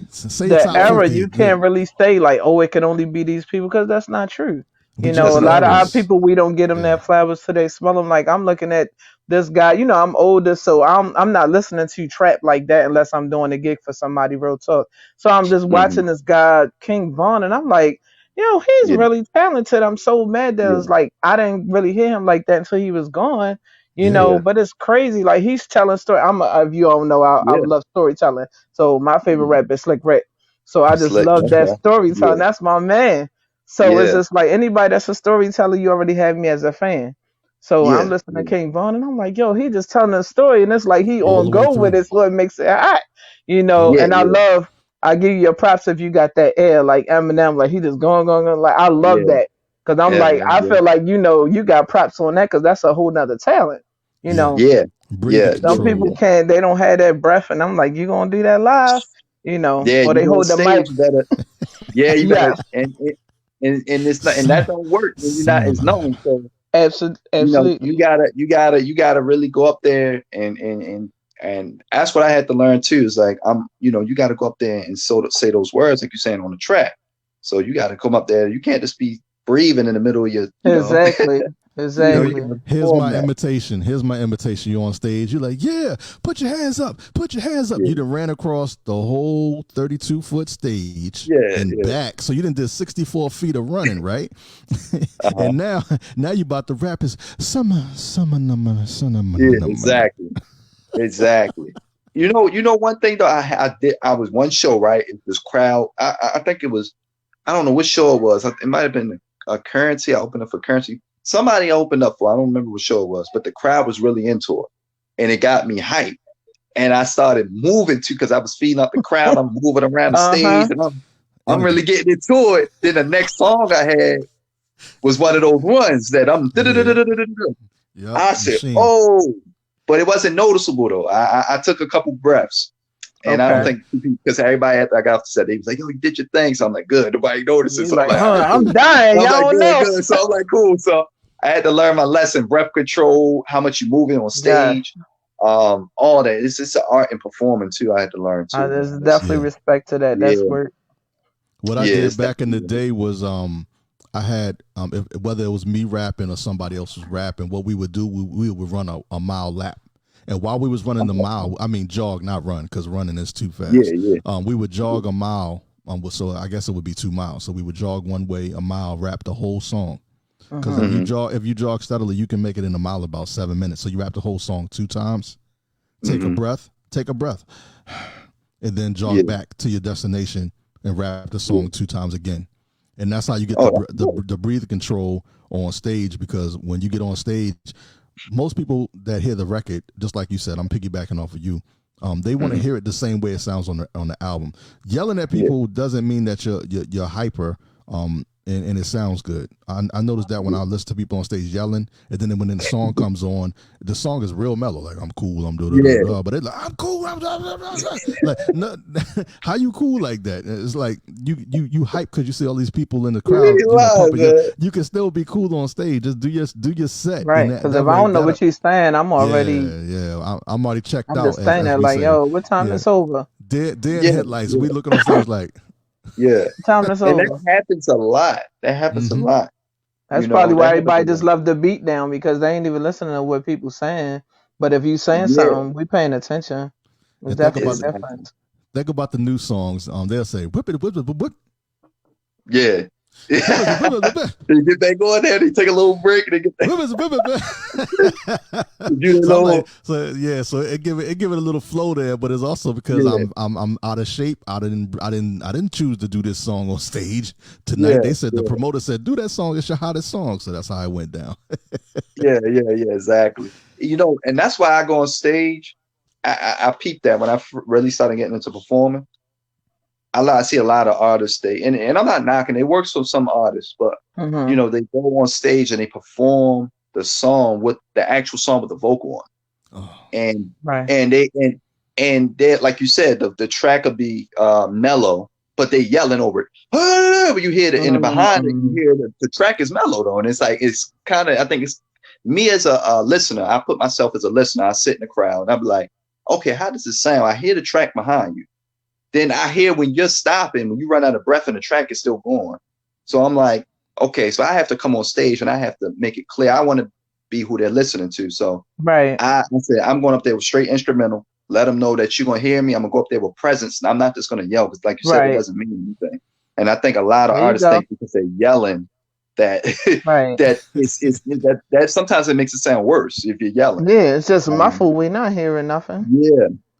the era. 50. You can't really say like, oh, it can only be these people, because that's not true. You know, a lot of our people, we don't get them their flowers till they smell them. Like, I'm looking at this guy. You know, I'm older, so I'm not listening to trap like that unless I'm doing a gig for somebody, real talk. So I'm just watching this guy, King Von, and I'm like, yo, he's really talented. I'm so mad that it was like I didn't really hear him like that until he was gone. You know, but it's crazy. Like, he's telling story. If you don't know, I love storytelling. So my favorite rapper is Slick Rick. So I just love that storytelling. That's my man. So it's just like, anybody that's a storyteller, you already have me as a fan. So I'm listening to King Von, and I'm like, yo, he just telling a story, and it's like he on go with it, so it makes it hot. You know, and I give you your props if you got that air like Eminem, like he just going. Like, I love that, because I'm like, I feel like, you know, you got props on that, because that's a whole nother talent. You know, some people can't, they don't have that breath, and I'm like, you gonna do that live? You know, or they hold the mic. You better, and it's not, and that don't work when you're not as known. So absolutely, you gotta really go up there and that's what I had to learn too. Is like, you gotta go up there and say those words like you're saying on the track. So you gotta come up there. You can't just be breathing in the middle of your exactly. Here's my invitation. You're on stage. You're like, yeah, put your hands up. You done ran across the whole 32-foot stage and back. So you done did 64 feet of running, right? And now you about to rap is summer. Exactly. You know one thing though, I was one show, right? This crowd, I think it was, I don't know which show it was. It might have been a Currency. I opened up for Currency. Somebody opened up for, I don't remember what show it was, but the crowd was really into it, and it got me hyped. And I started moving too, because I was feeding up the crowd. I'm moving around the stage, and I'm really getting into it. Then the next song I had was one of those ones that I'm. I said, oh, but it wasn't noticeable though. I took a couple breaths. And I don't think, because everybody after I got off the set, they was like, yo, you did your thing. So I'm like, good. Nobody notices. So I'm like, I'm dying. So y'all know. Good. So I'm like, cool. So I had to learn my lesson, breath control, how much you moving on stage, all that. It's just an art and performing too. I had to learn too. There's definitely respect to that. That's work. What I did back in the day was I had whether it was me rapping or somebody else was rapping, what we would do, we would run a mile lap. And while we was running the mile, I mean jog, not run, because running is too fast. We would jog a mile. So I guess it would be 2 miles. So we would jog one way a mile, rap the whole song. Because if you jog steadily, you can make it in a mile about 7 minutes. So you rap the whole song 2 times. Take a breath, and then jog back to your destination and rap the song 2 times again. And that's how you get the breathing control on stage. Because when you get on stage, most people that hear the record, just like you said, I'm piggybacking off of you. They want to hear it the same way it sounds on the album. Yelling at people doesn't mean that you're hyper. And it sounds good. I noticed that when I listen to people on stage yelling, and then when the song comes on, the song is real mellow. Like, I'm cool, I'm doing but it's like, I'm cool. Like, no, how you cool like that? It's like you hype because you see all these people in the crowd. You can still be cool on stage. Just do your set. Right. Because if I don't know what you're saying, I'm already I'm already checked out. I'm just saying that like, yo, what time is over? Dead headlights. We looking on stage like. Time is over. And that happens a lot. That's probably why everybody just love the beat down, because they ain't even listening to what people saying. But if you saying something, we paying attention. It's definitely different. Think about the new songs. They'll say whip it, whip it, whip. Yeah. They get back on there, they take a little break, and they get so it give it a little flow there, but it's also because I'm out of shape. I didn't choose to do this song on stage tonight. They said the promoter said, do that song, it's your hottest song. So that's how it went down. yeah, exactly. And that's why I go on stage. I peeped that when I really started getting into performing. I see a lot of artists, and I'm not knocking, it works for some artists, but they go on stage and they perform the song with the actual song with the vocal on. And they like you said, the track will be mellow, but they yelling over it. When you hear it in the behind it, you hear the track is mellow though. And it's like, it's kind of, I think it's me as a listener. I put myself as a listener. I sit in the crowd and I'm like, okay, how does it sound? I hear the track behind you. Then I hear when you're stopping, when you run out of breath and the track is still going. So I'm like, okay, so I have to come on stage and I have to make it clear. I want to be who they're listening to. So I said, I'm going up there with straight instrumental. Let them know that you're going to hear me. I'm going to go up there with presence. And I'm not just going to yell because like you said, it doesn't mean anything. And I think a lot of artists think because they're yelling that that sometimes it makes it sound worse if you're yelling. Yeah, it's just muffled. We're not hearing nothing.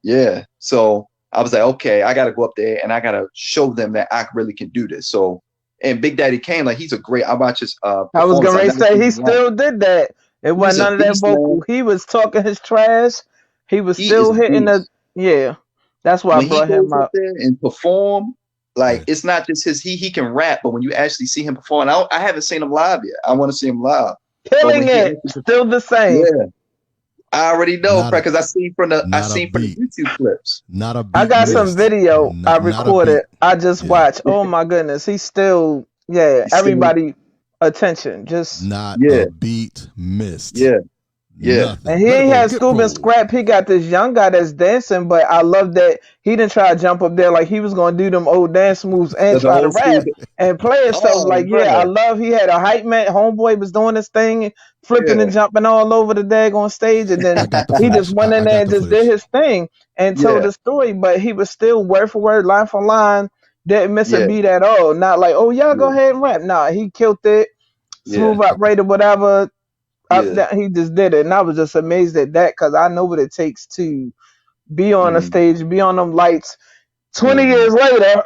Yeah. So I was like, okay, I got to go up there and I got to show them that I really can do this. So, and Big Daddy Kane, like he's a great, I watch his I was going to say, he still did that. It wasn't none of that vocal. Man. He was talking his trash. He was still hitting that's why I brought him up there and perform. Like it's not just he can rap, but when you actually see him perform, I haven't seen him live yet. I want to see him live. Killing it. Still the same. Yeah. I already know because I seen from the YouTube clips. Not a beat I got some video I recorded. I just watched. Oh my goodness, he's still everybody attention. Just not a beat missed. And he ain't had Scoob and Scrap. He got this young guy that's dancing, but I love that he didn't try to jump up there like he was gonna do them old dance moves and try to rap and play and stuff. I love he had a hype man. Homeboy was doing this thing, flipping and jumping all over the daggone stage, and then he just went in there and just did his thing and told the story. But he was still word for word, line for line, didn't miss a beat at all. Not like, oh y'all go ahead and rap. Nah, he killed it, smooth operator, whatever. He just did it, and I was just amazed at that because I know what it takes to be on a stage, be on them lights 20 years later,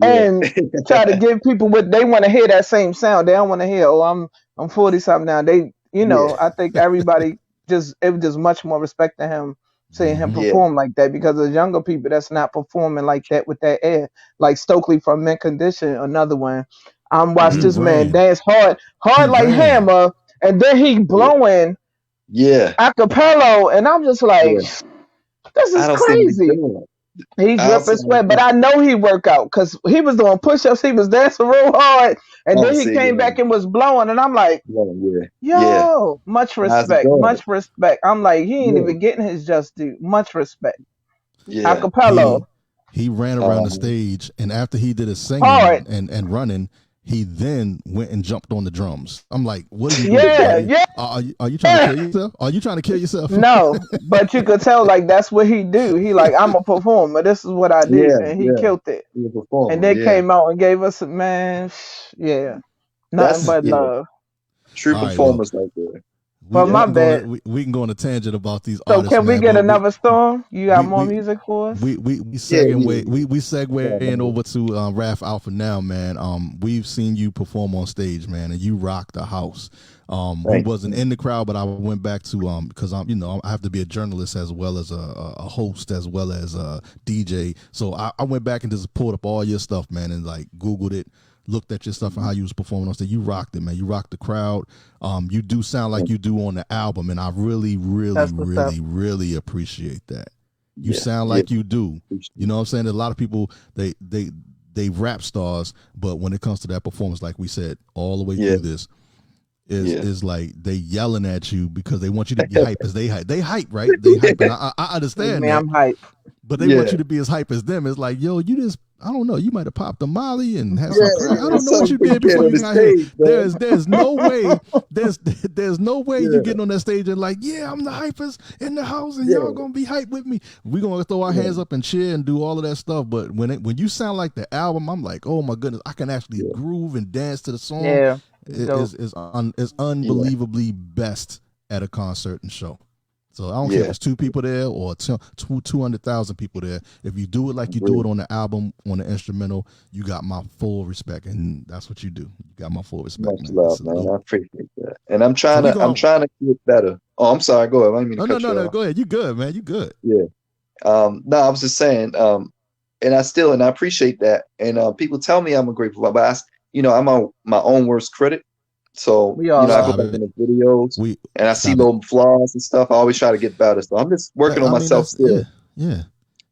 and try to give people what they want to hear, that same sound. They don't want to hear, oh, I'm 40 something now. They, I think everybody it was just much more respect to him seeing him perform like that because there's younger people that's not performing like that with that air, like Stokely from Mint Condition, another one. Watched this man dance hard like Hammer. And then he blowing acapella, and I'm just like, this is crazy. He dripping sweat, but I know he work out because he was doing push-ups, he was dancing real hard, and then he came back and was blowing, and I'm like, much respect. I'm like, he ain't even getting his just due. Much respect. Acapella. He ran around the stage, and after he did his singing and running, he then went and jumped on the drums. I'm like, what are you doing? Are you trying to kill yourself? Are you trying to kill yourself? No, but you could tell like that's what he do. He like, I'm a performer. This is what I do, and he killed it. And they came out and gave us nothing but love. True performers like that. But my bad. We can go on a tangent about these artists. So can we get another song? You got more music for us? We segue in over to Raff Alpha now, man. We've seen you perform on stage, man, and you rock the house. We wasn't in the crowd, but I went back to because I have to be a journalist as well as a host as well as a DJ. So I went back and just pulled up all your stuff, man, and like Googled it. Looked at your stuff and how you was performing on stage. You rocked it, man. You rocked the crowd. You do sound like you do on the album, and I really, really, really, really appreciate that. You sound like you do. You know what I'm saying? A lot of people they rap stars, but when it comes to that performance, like we said, all the way through this, is like they yelling at you because they want you to be hype as they hype. They hype, right? They hype. And I understand. I'm hype. But they want you to be as hype as them. It's like, yo, you just I don't know. You might have popped a Molly and had some crack. I don't know what you did Get before on you the got here. stage, There's no way. There's no way Yeah. you getting on that stage and like, yeah, I'm the hypest in the house, and y'all gonna be hyped with me. We gonna throw our hands up and cheer and do all of that stuff. But when you sound like the album, I'm like, oh my goodness, I can actually groove and dance to the song. Yeah, It's unbelievably best at a concert and show. So I don't care if it's 2 people there or 200,000 people there. If you do it like you do it on the album, on the instrumental, you got my full respect, and that's what you do. You got my full respect, Much man. love, man. I appreciate that. And I'm trying to get better. Oh, I'm sorry. Go ahead. I didn't mean to cut you off. Go ahead. You good, man. You good. Yeah. No, I was just saying. And I appreciate that. And people tell me I'm a great performer, but I'm my own worst critic. So I go back in the videos and I see little flaws and stuff. I always try to get better. So I'm just working on myself still. Yeah.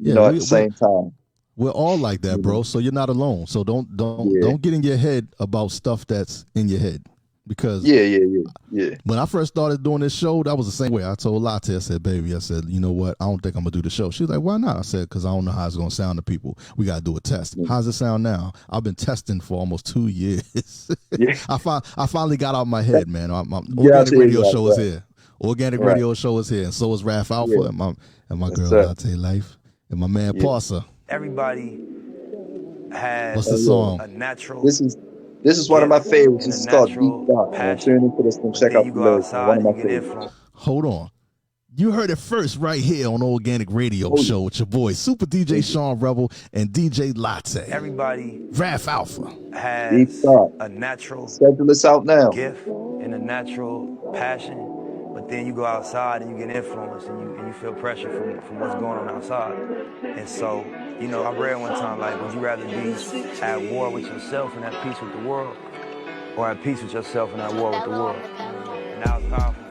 At the same time. We're all like that, bro. So you're not alone. So don't get in your head about stuff that's in your head. Because when I first started doing this show, that was the same way. I told Latte, I said, baby, you know what? I don't think I'm going to do the show. She was like, why not? I said, because I don't know how it's going to sound to people. We got to do a test. How's it sound now? I've been testing for almost 2 years. I finally got out my head, man. Organic Radio Show is here. Organic Radio Show is here. And so is Raff Alpha and my girl Latte Life and my man Parsa. Everybody has What's the song? A natural... This is one of my favorites. This is called Deep Thought. Tune into this and check out the lyrics. One of my favorites. Hold on. You heard it first right here on Organic Radio Show with your boy Super DJ Sean Rebel and DJ Latte. Everybody Raff Alpha has Deep Thought. A natural schedule this out now. Gift and a natural passion, but then you go outside and you get influenced and you feel pressure from what's going on outside. And so, I read one time, like, would you rather be at war with yourself and at peace with the world, or at peace with yourself and at war with the world? And that was powerful.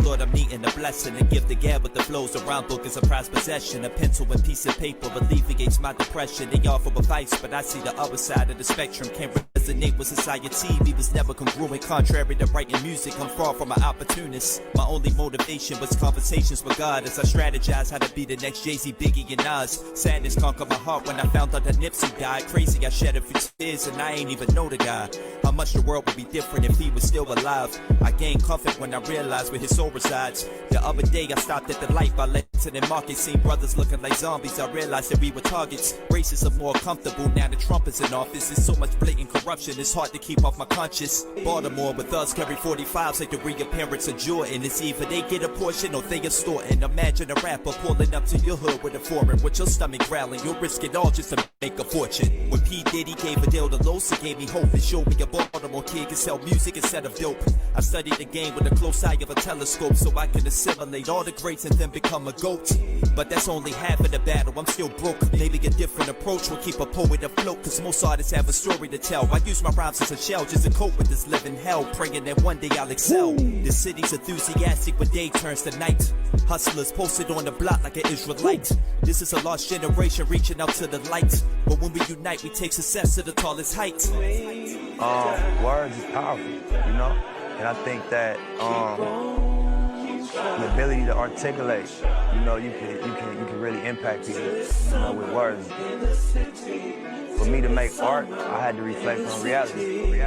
Lord, I'm needing a blessing, a gift to gab with the flows around book is a prized possession. A pencil and piece of paper alleviates my depression. They offer advice, but I see the other side of the spectrum. Can't resonate with society, we was never congruent. Contrary to writing music, I'm far from an opportunist. My only motivation was conversations with God as I strategize how to be the next Jay-Z, Biggie, and Nas. Sadness conquered my heart when I found out that Nipsey died. Crazy, I shed a few tears and I ain't even know the guy. How much the world would be different if he was still alive. I gained comfort when I realized where his soul resides. The other day I stopped at the light by Lenton and Market, seen brothers looking like zombies. I realized that we were targets. Races are more comfortable now that Trump is in office. There's so much blatant corruption, it's hard to keep off my conscience. Baltimore with us carry 45s like the reappearance of Jordan. It's either they get a portion or they extorting. Imagine a rapper pulling up to your hood with a foreign, with your stomach growling. You'll risk it all just to make a fortune. When P. Diddy gave a deal to Los, it gave me hope and showed me a Baltimore kid can sell music instead of dope. I studied the game with a close eye of a telescope so I can assimilate all the greats and then become a GOAT. But that's only half of the battle, I'm still broke. Maybe a different approach will keep a poet afloat, cause most artists have a story to tell. I use my rhymes as a shell just to cope with this living hell, praying that one day I'll excel. The city's enthusiastic when day turns to night. Hustlers posted on the block like an Israelite. This is a lost generation reaching out to the light. But when we unite, we take success to the tallest height. Words is powerful, and I think that the ability to articulate, you can really impact people, with words. For me to make art, I had to reflect on reality.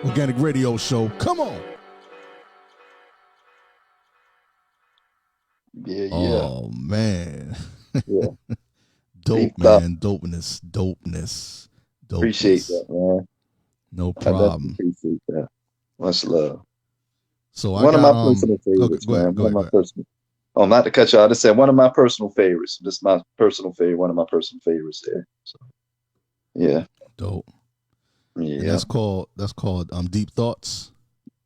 Organic Radio Show, come on. Yeah. Oh man. Yeah. Dope, man. Dopeness. Appreciate that, man. No problem. I appreciate that. Much love. So one of my personal favorites, man. Oh, not to cut you out. I said one of my personal favorites. Just my personal favorite. One of my personal favorites there. So, yeah. Dope. Yeah. And that's called Deep Thoughts.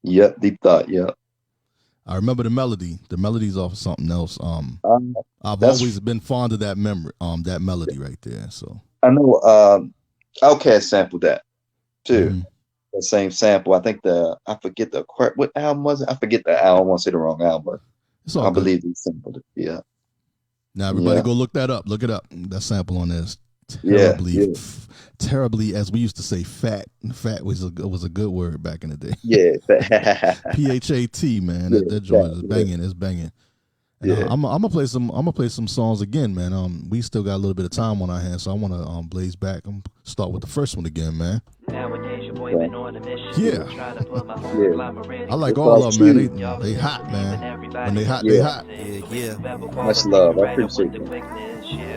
Yep, Deep Thought. Yep. I remember the melody. The melody's off of something else. I've always been fond of that that melody right there. So I know Outkast sampled that too. Mm-hmm. The same sample. I think I forget what album was it? I forget the album. I won't say the wrong album, but I believe he sampled it. Yeah. Now everybody go look that up. Look it up. That sample on there is terribly, as we used to say, fat. Fat was a good word back in the day. Yeah. PHAT, man. That joint is banging. It's banging. Yeah. I'm gonna play some songs again, man. We still got a little bit of time on our hands, so I want to blaze back. I'm start with the first one again, man. Yeah. I like all of them, man. They hot, man. When they hot, they hot. Yeah. Much love. I appreciate it.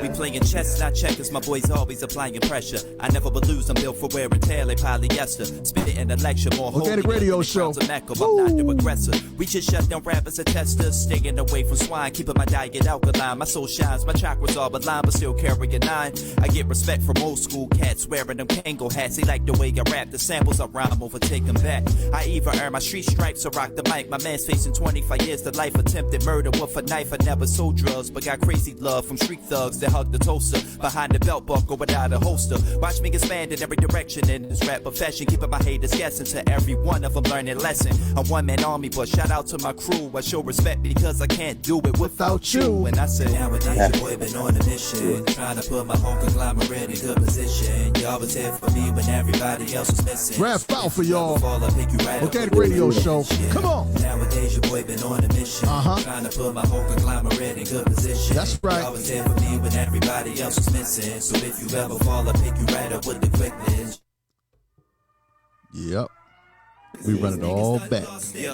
We playing chess, not checkers. My boys always applying pressure. I never will lose. I'm built for wear and tear like polyester. Spit it in a lecture, more Organic radio show. I'm not the aggressor. We just shut down rappers and testers. Staying away from swine, keeping my diet alkaline. My soul shines, my chakras all aligned, but still carrying 9. I get respect from old school cats wearing them Kango hats. They like the way I rap. The samples I rhyme overtake them back. I either earn my street stripes or rock the mic. My man's facing 25 years to life. Attempted murder with a knife. I never sold drugs, but got crazy love from street thugs that hug the toaster behind the belt buckle without a holster. Watch me expand in every direction in this rap profession, keeping my haters guessing. To every one of them learning lesson. A one-man army, but shout out to my crew. I show respect because I can't do it without you. And I say, nowadays your boy been on a mission, trying to put my whole conglomerate in good position. Y'all was here for me when everybody else was missing. Raff out for y'all. Organic radio show. Come on. Nowadays your boy been on a mission, trying to put my whole conglomerate in good position. That's right. Y'all was here for me when everybody else was missing. So if you ever fall, I'll pick you right up with the quickness. Yep. We run it all back.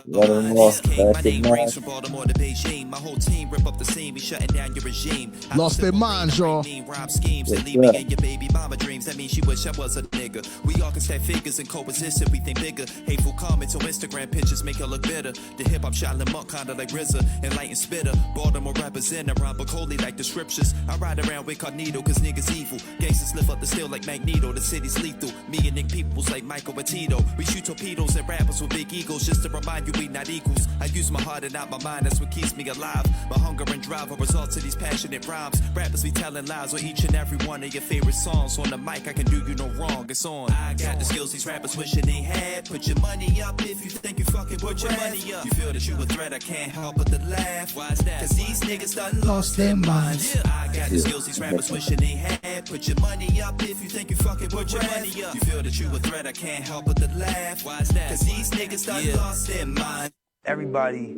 My name rings from Baltimore to Beijing. My whole team rip up the scene. We shutting down your regime. Lost their minds, y'all. Rob schemes that leave me in your baby mama dreams. That means she wish I was a nigga. We all can stack figures and coexist if we think bigger. Hateful comments on Instagram pictures make her look bitter. The hip hop shot them up kinda like RZA. Enlightened spitter. Baltimore represent around Bacoli like the scriptures. I ride around with Carnito cause niggas evil. Gangsters lift up the steel like Magneto. The city's lethal. Me and Nick Peoples like Michael and Tito. We shoot torpedoes and rappers with big egos just to remind you we not equals. I use my heart and not my mind, that's what keeps me alive. My hunger and drive are results of these passionate rhymes. Rappers be telling lies on each and every one of your favorite songs. On the mic, I can do you no wrong, it's on. I got the skills these rappers wishing they had. Put your money up if you think you fucking put your money up. You feel that you a threat, I can't help but to laugh. Why is that? Cause these niggas done lost their minds. I got the skills these rappers wishing they had. Put your money up if you think you fucking put your money up. You feel that you a threat, I can't help but to laugh. Why is that? Cause these niggas done lost their mind. Everybody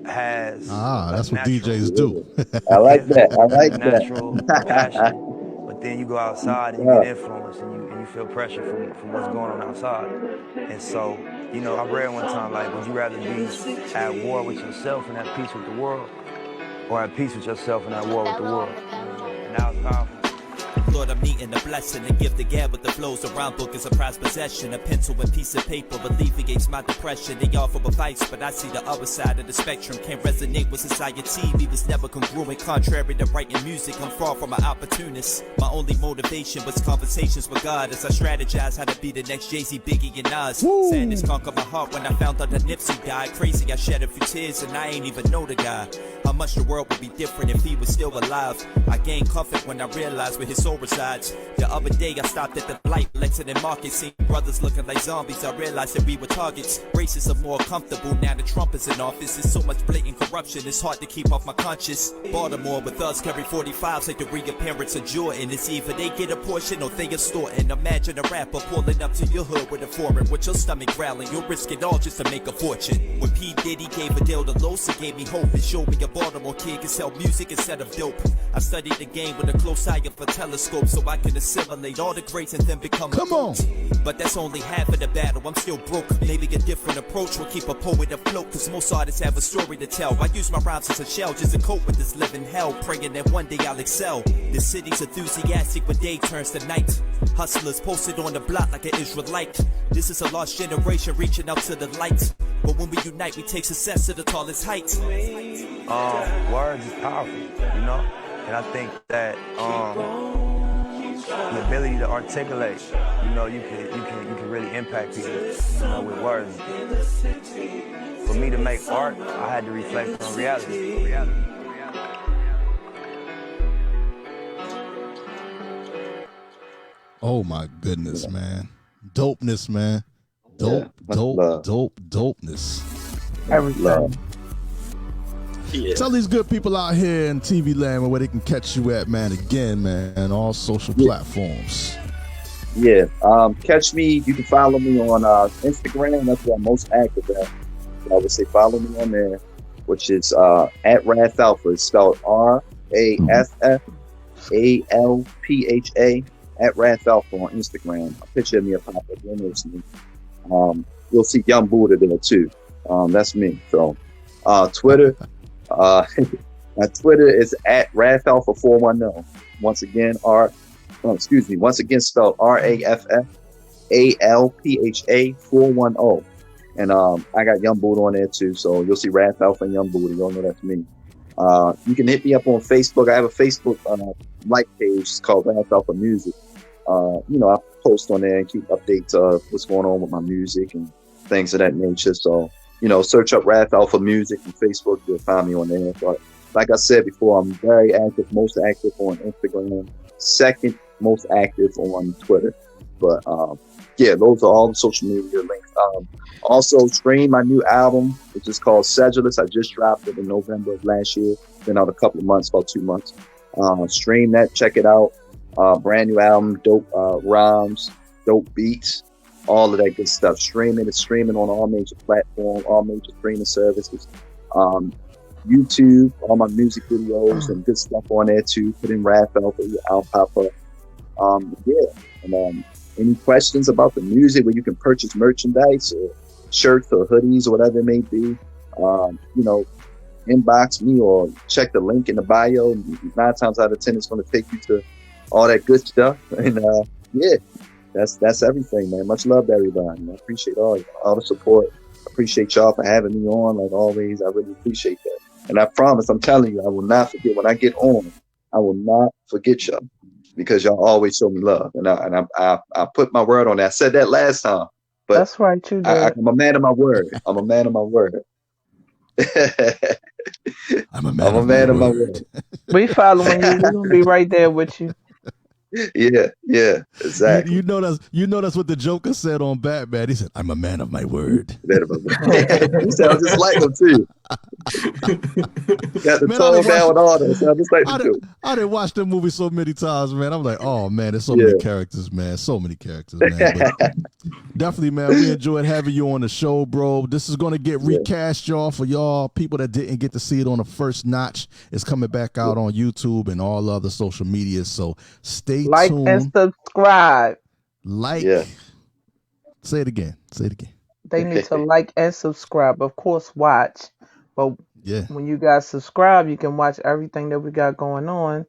has that's what DJs do. I like that. I like that. Natural passion, but then you go outside and you get influenced and you feel pressure from what's going on outside. And so, you know, I read one time, like, would you rather be at war with yourself and at peace with the world, or at peace with yourself and at war with the world? And that was powerful. Lord, I'm needing a blessing and give the gab with the flows. A rhyme book is a prized possession. A pencil and piece of paper alleviates my depression. They offer advice, but I see the other side of the spectrum. Can't resonate with society. Me was never congruent. Contrary to writing music, I'm far from an opportunist. My only motivation was conversations with God as I strategize how to be the next Jay-Z, Biggie, and Nas. Woo. Sadness conquered my heart when I found out that Nipsey died. Crazy, I shed a few tears and I ain't even know the guy. How much the world would be different if he was still alive. I gained comfort when I realized where his soul resides. The other day I stopped at the light, Lexington Market, seeing brothers looking like zombies. I realized that we were targets. Racists are more comfortable now that Trump is in office. There's so much blatant corruption, it's hard to keep off my conscience. Baltimore with us carry 45s like the reappearance of Jordan. It's either they get a portion or they extorting. Imagine a rapper pulling up to your hood with a foreign, with your stomach growling. You'll risk it all just to make a fortune. When P. Diddy gave a deal to Los, it gave me hope and showed me a Baltimore kid can sell music instead of dope. I studied the game with a close eye of a telescope so I can assimilate all the greats and then become Come on. But that's only half of the battle, I'm still broke. Maybe a different approach will keep a poet afloat, cause most artists have a story to tell. I use my rhymes as a shell just to cope with this living hell, praying that one day I'll excel. The city's enthusiastic when day turns to night. Hustlers posted on the block like an Israelite. This is a lost generation reaching out to the light. But when we unite, we take success to the tallest heights. Words is powerful, you know? And I think that the ability to articulate, you know, you can really impact people, you know, with words. For me to make art, I had to reflect on reality. Oh my goodness, man. Dopeness, man. Dopeness. Everything. Yeah. Tell these good people out here in TV land where they can catch you at, man. Again, man, all social platforms. Yeah. Catch me. You can follow me on Instagram. That's where I'm most active at. I would say follow me on there. which is at Raff Alpha. It's spelled RAFFALPHA at Raff Alpha on Instagram. A picture of me will pop up. You'll see Young Buddha there too. That's me. So Twitter, my Twitter is at Raff Alpha 410. Once again, spelled RAFFALPHA 410. And I got Young Buddha on there too. So you'll see Raff Alpha and Young Buddha. You'll know that's me. You can hit me up on Facebook. I have a Facebook like page. It's called Raff Alpha Music. I post on there and keep updates of what's going on with my music and things of that nature. So, search up Raff Alpha Music on Facebook. You'll find me on there. But like I said before, I'm very active, most active on Instagram, second most active on Twitter. But those are all the social media links. Also, stream my new album, which is called Sedulous. I just dropped it in November of last year. Been out a couple of months, about 2 months. Stream that, check it out. Brand new album, dope rhymes, dope beats, all of that good stuff. It's streaming on all major platforms, all major streaming services. YouTube, all my music videos and good stuff on there too. Put in Raff Alpha, I'll pop up. Any questions about the music where you can purchase merchandise or shirts or hoodies or whatever it may be, inbox me or check the link in the bio. 9 times out of 10, it's going to take you to all that good stuff. And that's everything, man. Much love to everybody. I appreciate all the support. I appreciate y'all for having me on. Like always, I really appreciate that. And I promise, I'm telling you, I will not forget when I get on. I will not forget y'all because y'all always show me love. And I put my word on that. I said that last time, but that's right, you did. I'm a man of my word. I'm a man of my word. I'm a man of my word. We following you. We're gonna be right there with you. Yeah, exactly. You know that's what the Joker said on Batman. He said, "I'm a man of my word." You sound just like him too. Got the tone down with all that. Sound just like I didn't watch the movie so many times, man. I'm like, oh man, there's so many characters, man. So many characters, man. But definitely, man, we enjoyed having you on the show, bro. This is gonna get recast, y'all. For y'all people that didn't get to see it on the first notch, it's coming back out on YouTube and all other social media. So stay tuned. Like and subscribe. Say it again. They need to like and subscribe. Of course, watch. But when you guys subscribe, you can watch everything that we got going on.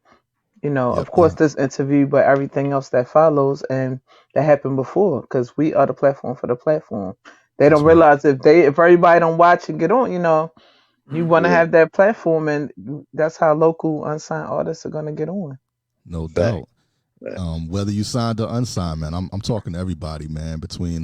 Of course, this interview, but everything else that follows and that happened before, because we are the platform for the platform. They don't realize if everybody don't watch and get on, you want to have that platform, and that's how local unsigned artists are going to get on. No doubt. Whether you signed or unsigned, man, I'm talking to everybody, man. Between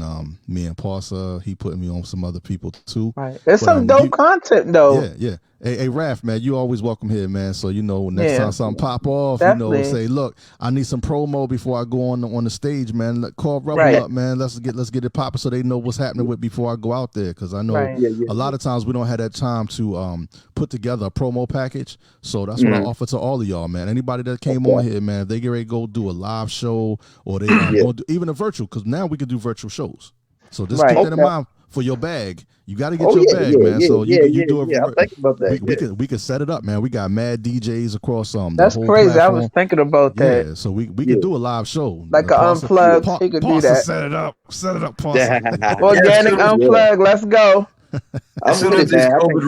me and Parsa, he putting me on some other people too. Right, there's some dope content though. Yeah. Hey, Raff, man, you always welcome here, man. So next time something pop off, definitely. Say, look, I need some promo before I go on the stage, man. Call Rebel up, man. Let's get it popping so they know what's happening with before I go out there. Because I know a lot of times we don't have that time to put together a promo package. So that's what I offer to all of y'all, man. Anybody that came on here, man, if they get ready to go do a live show or they gonna do even a virtual, because now we can do virtual shows. So just keep that in mind for your bag. You got to get your bag, man. So you do it. I'm thinking about that. We can set it up, man. We got mad DJs across That's the whole crazy. platform. I was thinking about that. Yeah, so we can do a live show. Like an unplugged. He could do that. Set it up, Parsa. Organic unplugged. Let's go. As soon as these COVID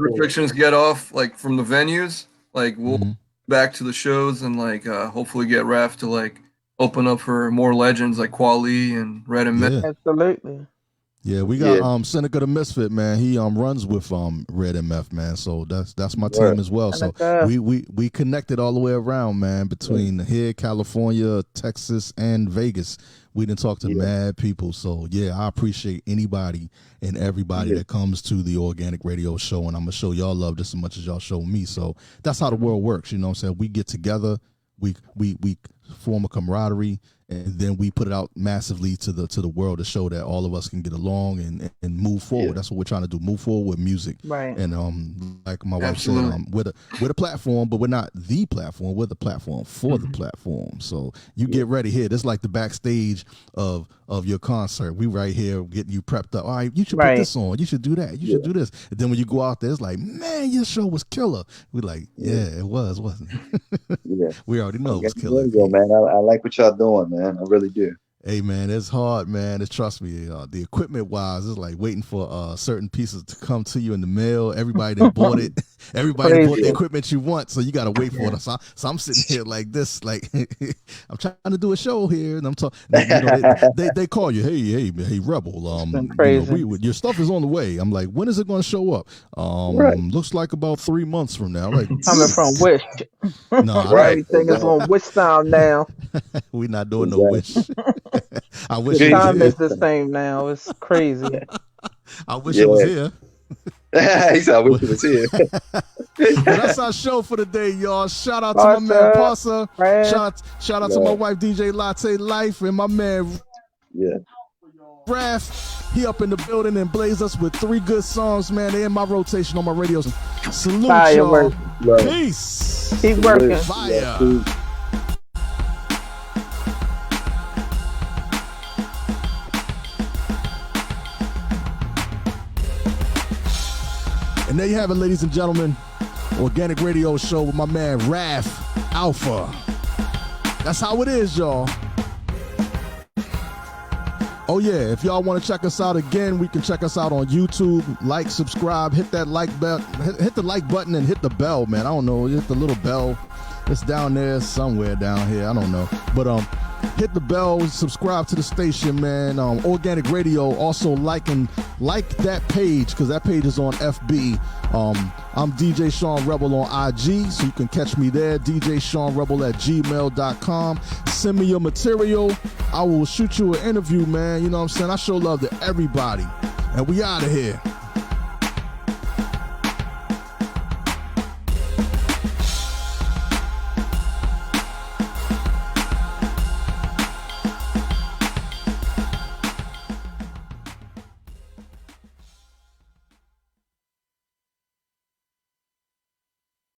restrictions get off, like from the venues, like we'll back to the shows and like hopefully get Raff to like open up for more legends like Quali and Red and Myth. Absolutely. Yeah, we got Seneca the Misfit, man. He runs with Red MF, man. So that's my team as well. So we connected all the way around, man, between here, California, Texas, and Vegas. We didn't talk to mad people. So I appreciate anybody and everybody that comes to the Organic Radio Show, and I'm gonna show y'all love just as much as y'all show me. So that's how the world works, you know what I'm saying? We get together, we form a camaraderie, and then we put it out massively to the world to show that all of us can get along and move forward. That's what we're trying to do, move forward with music. Right. And like my wife Absolutely. said, we're the platform, but we're not the platform. We're the platform for the platform. So you get ready here. This is like the backstage of your concert. We right here getting you prepped up. All right, you should put this on. You should do that. You should do this. And then when you go out there, it's like, man, your show was killer. We're like, yeah, it was, wasn't it? Yeah. We already know it was killer. Man, I like what y'all doing, man. I really do. Hey man, it's hard, man. Trust me. The equipment wise, it's like waiting for certain pieces to come to you in the mail. Everybody that bought it, everybody that bought the equipment you want, so you gotta wait for it. So I'm sitting here like this, like I'm trying to do a show here, and I'm talking. They call you, hey, Rebel. Your stuff is on the way. I'm like, when is it gonna show up? Looks like about 3 months from now. Like coming from Wish. No, everything is on Wish Sound now. We're not doing no Wish. I wish the time is the same now. It's crazy. I wish it was here. He said, I wish it was here. Well, that's our show for the day, y'all. Shout out to my man Parsa. Shout out to my wife DJ Latte Life and my man Raff. He up in the building and blaze us with 3 good songs, man. They in my rotation on my radio. Salute y'all. Peace. Keep working. Fire. And there you have it, ladies and gentlemen. Organic Radio Show with my man Raff Alpha. That's how it is, y'all. Oh yeah, if y'all want to check us out again, we can check us out on YouTube. Like, subscribe, hit that like bell, hit the like button and hit the bell, man. I don't know, hit the little bell. It's down there somewhere down here. I don't know, but hit the bell, subscribe to the station, man. Organic Radio. Also like that page, because that page is on FB. I'm DJ Sean Rebel on IG, so you can catch me there. DJ Sean Rebel at gmail.com. Send me your material. I will shoot you an interview, man. You know what I'm saying? I show love to everybody. And we out of here.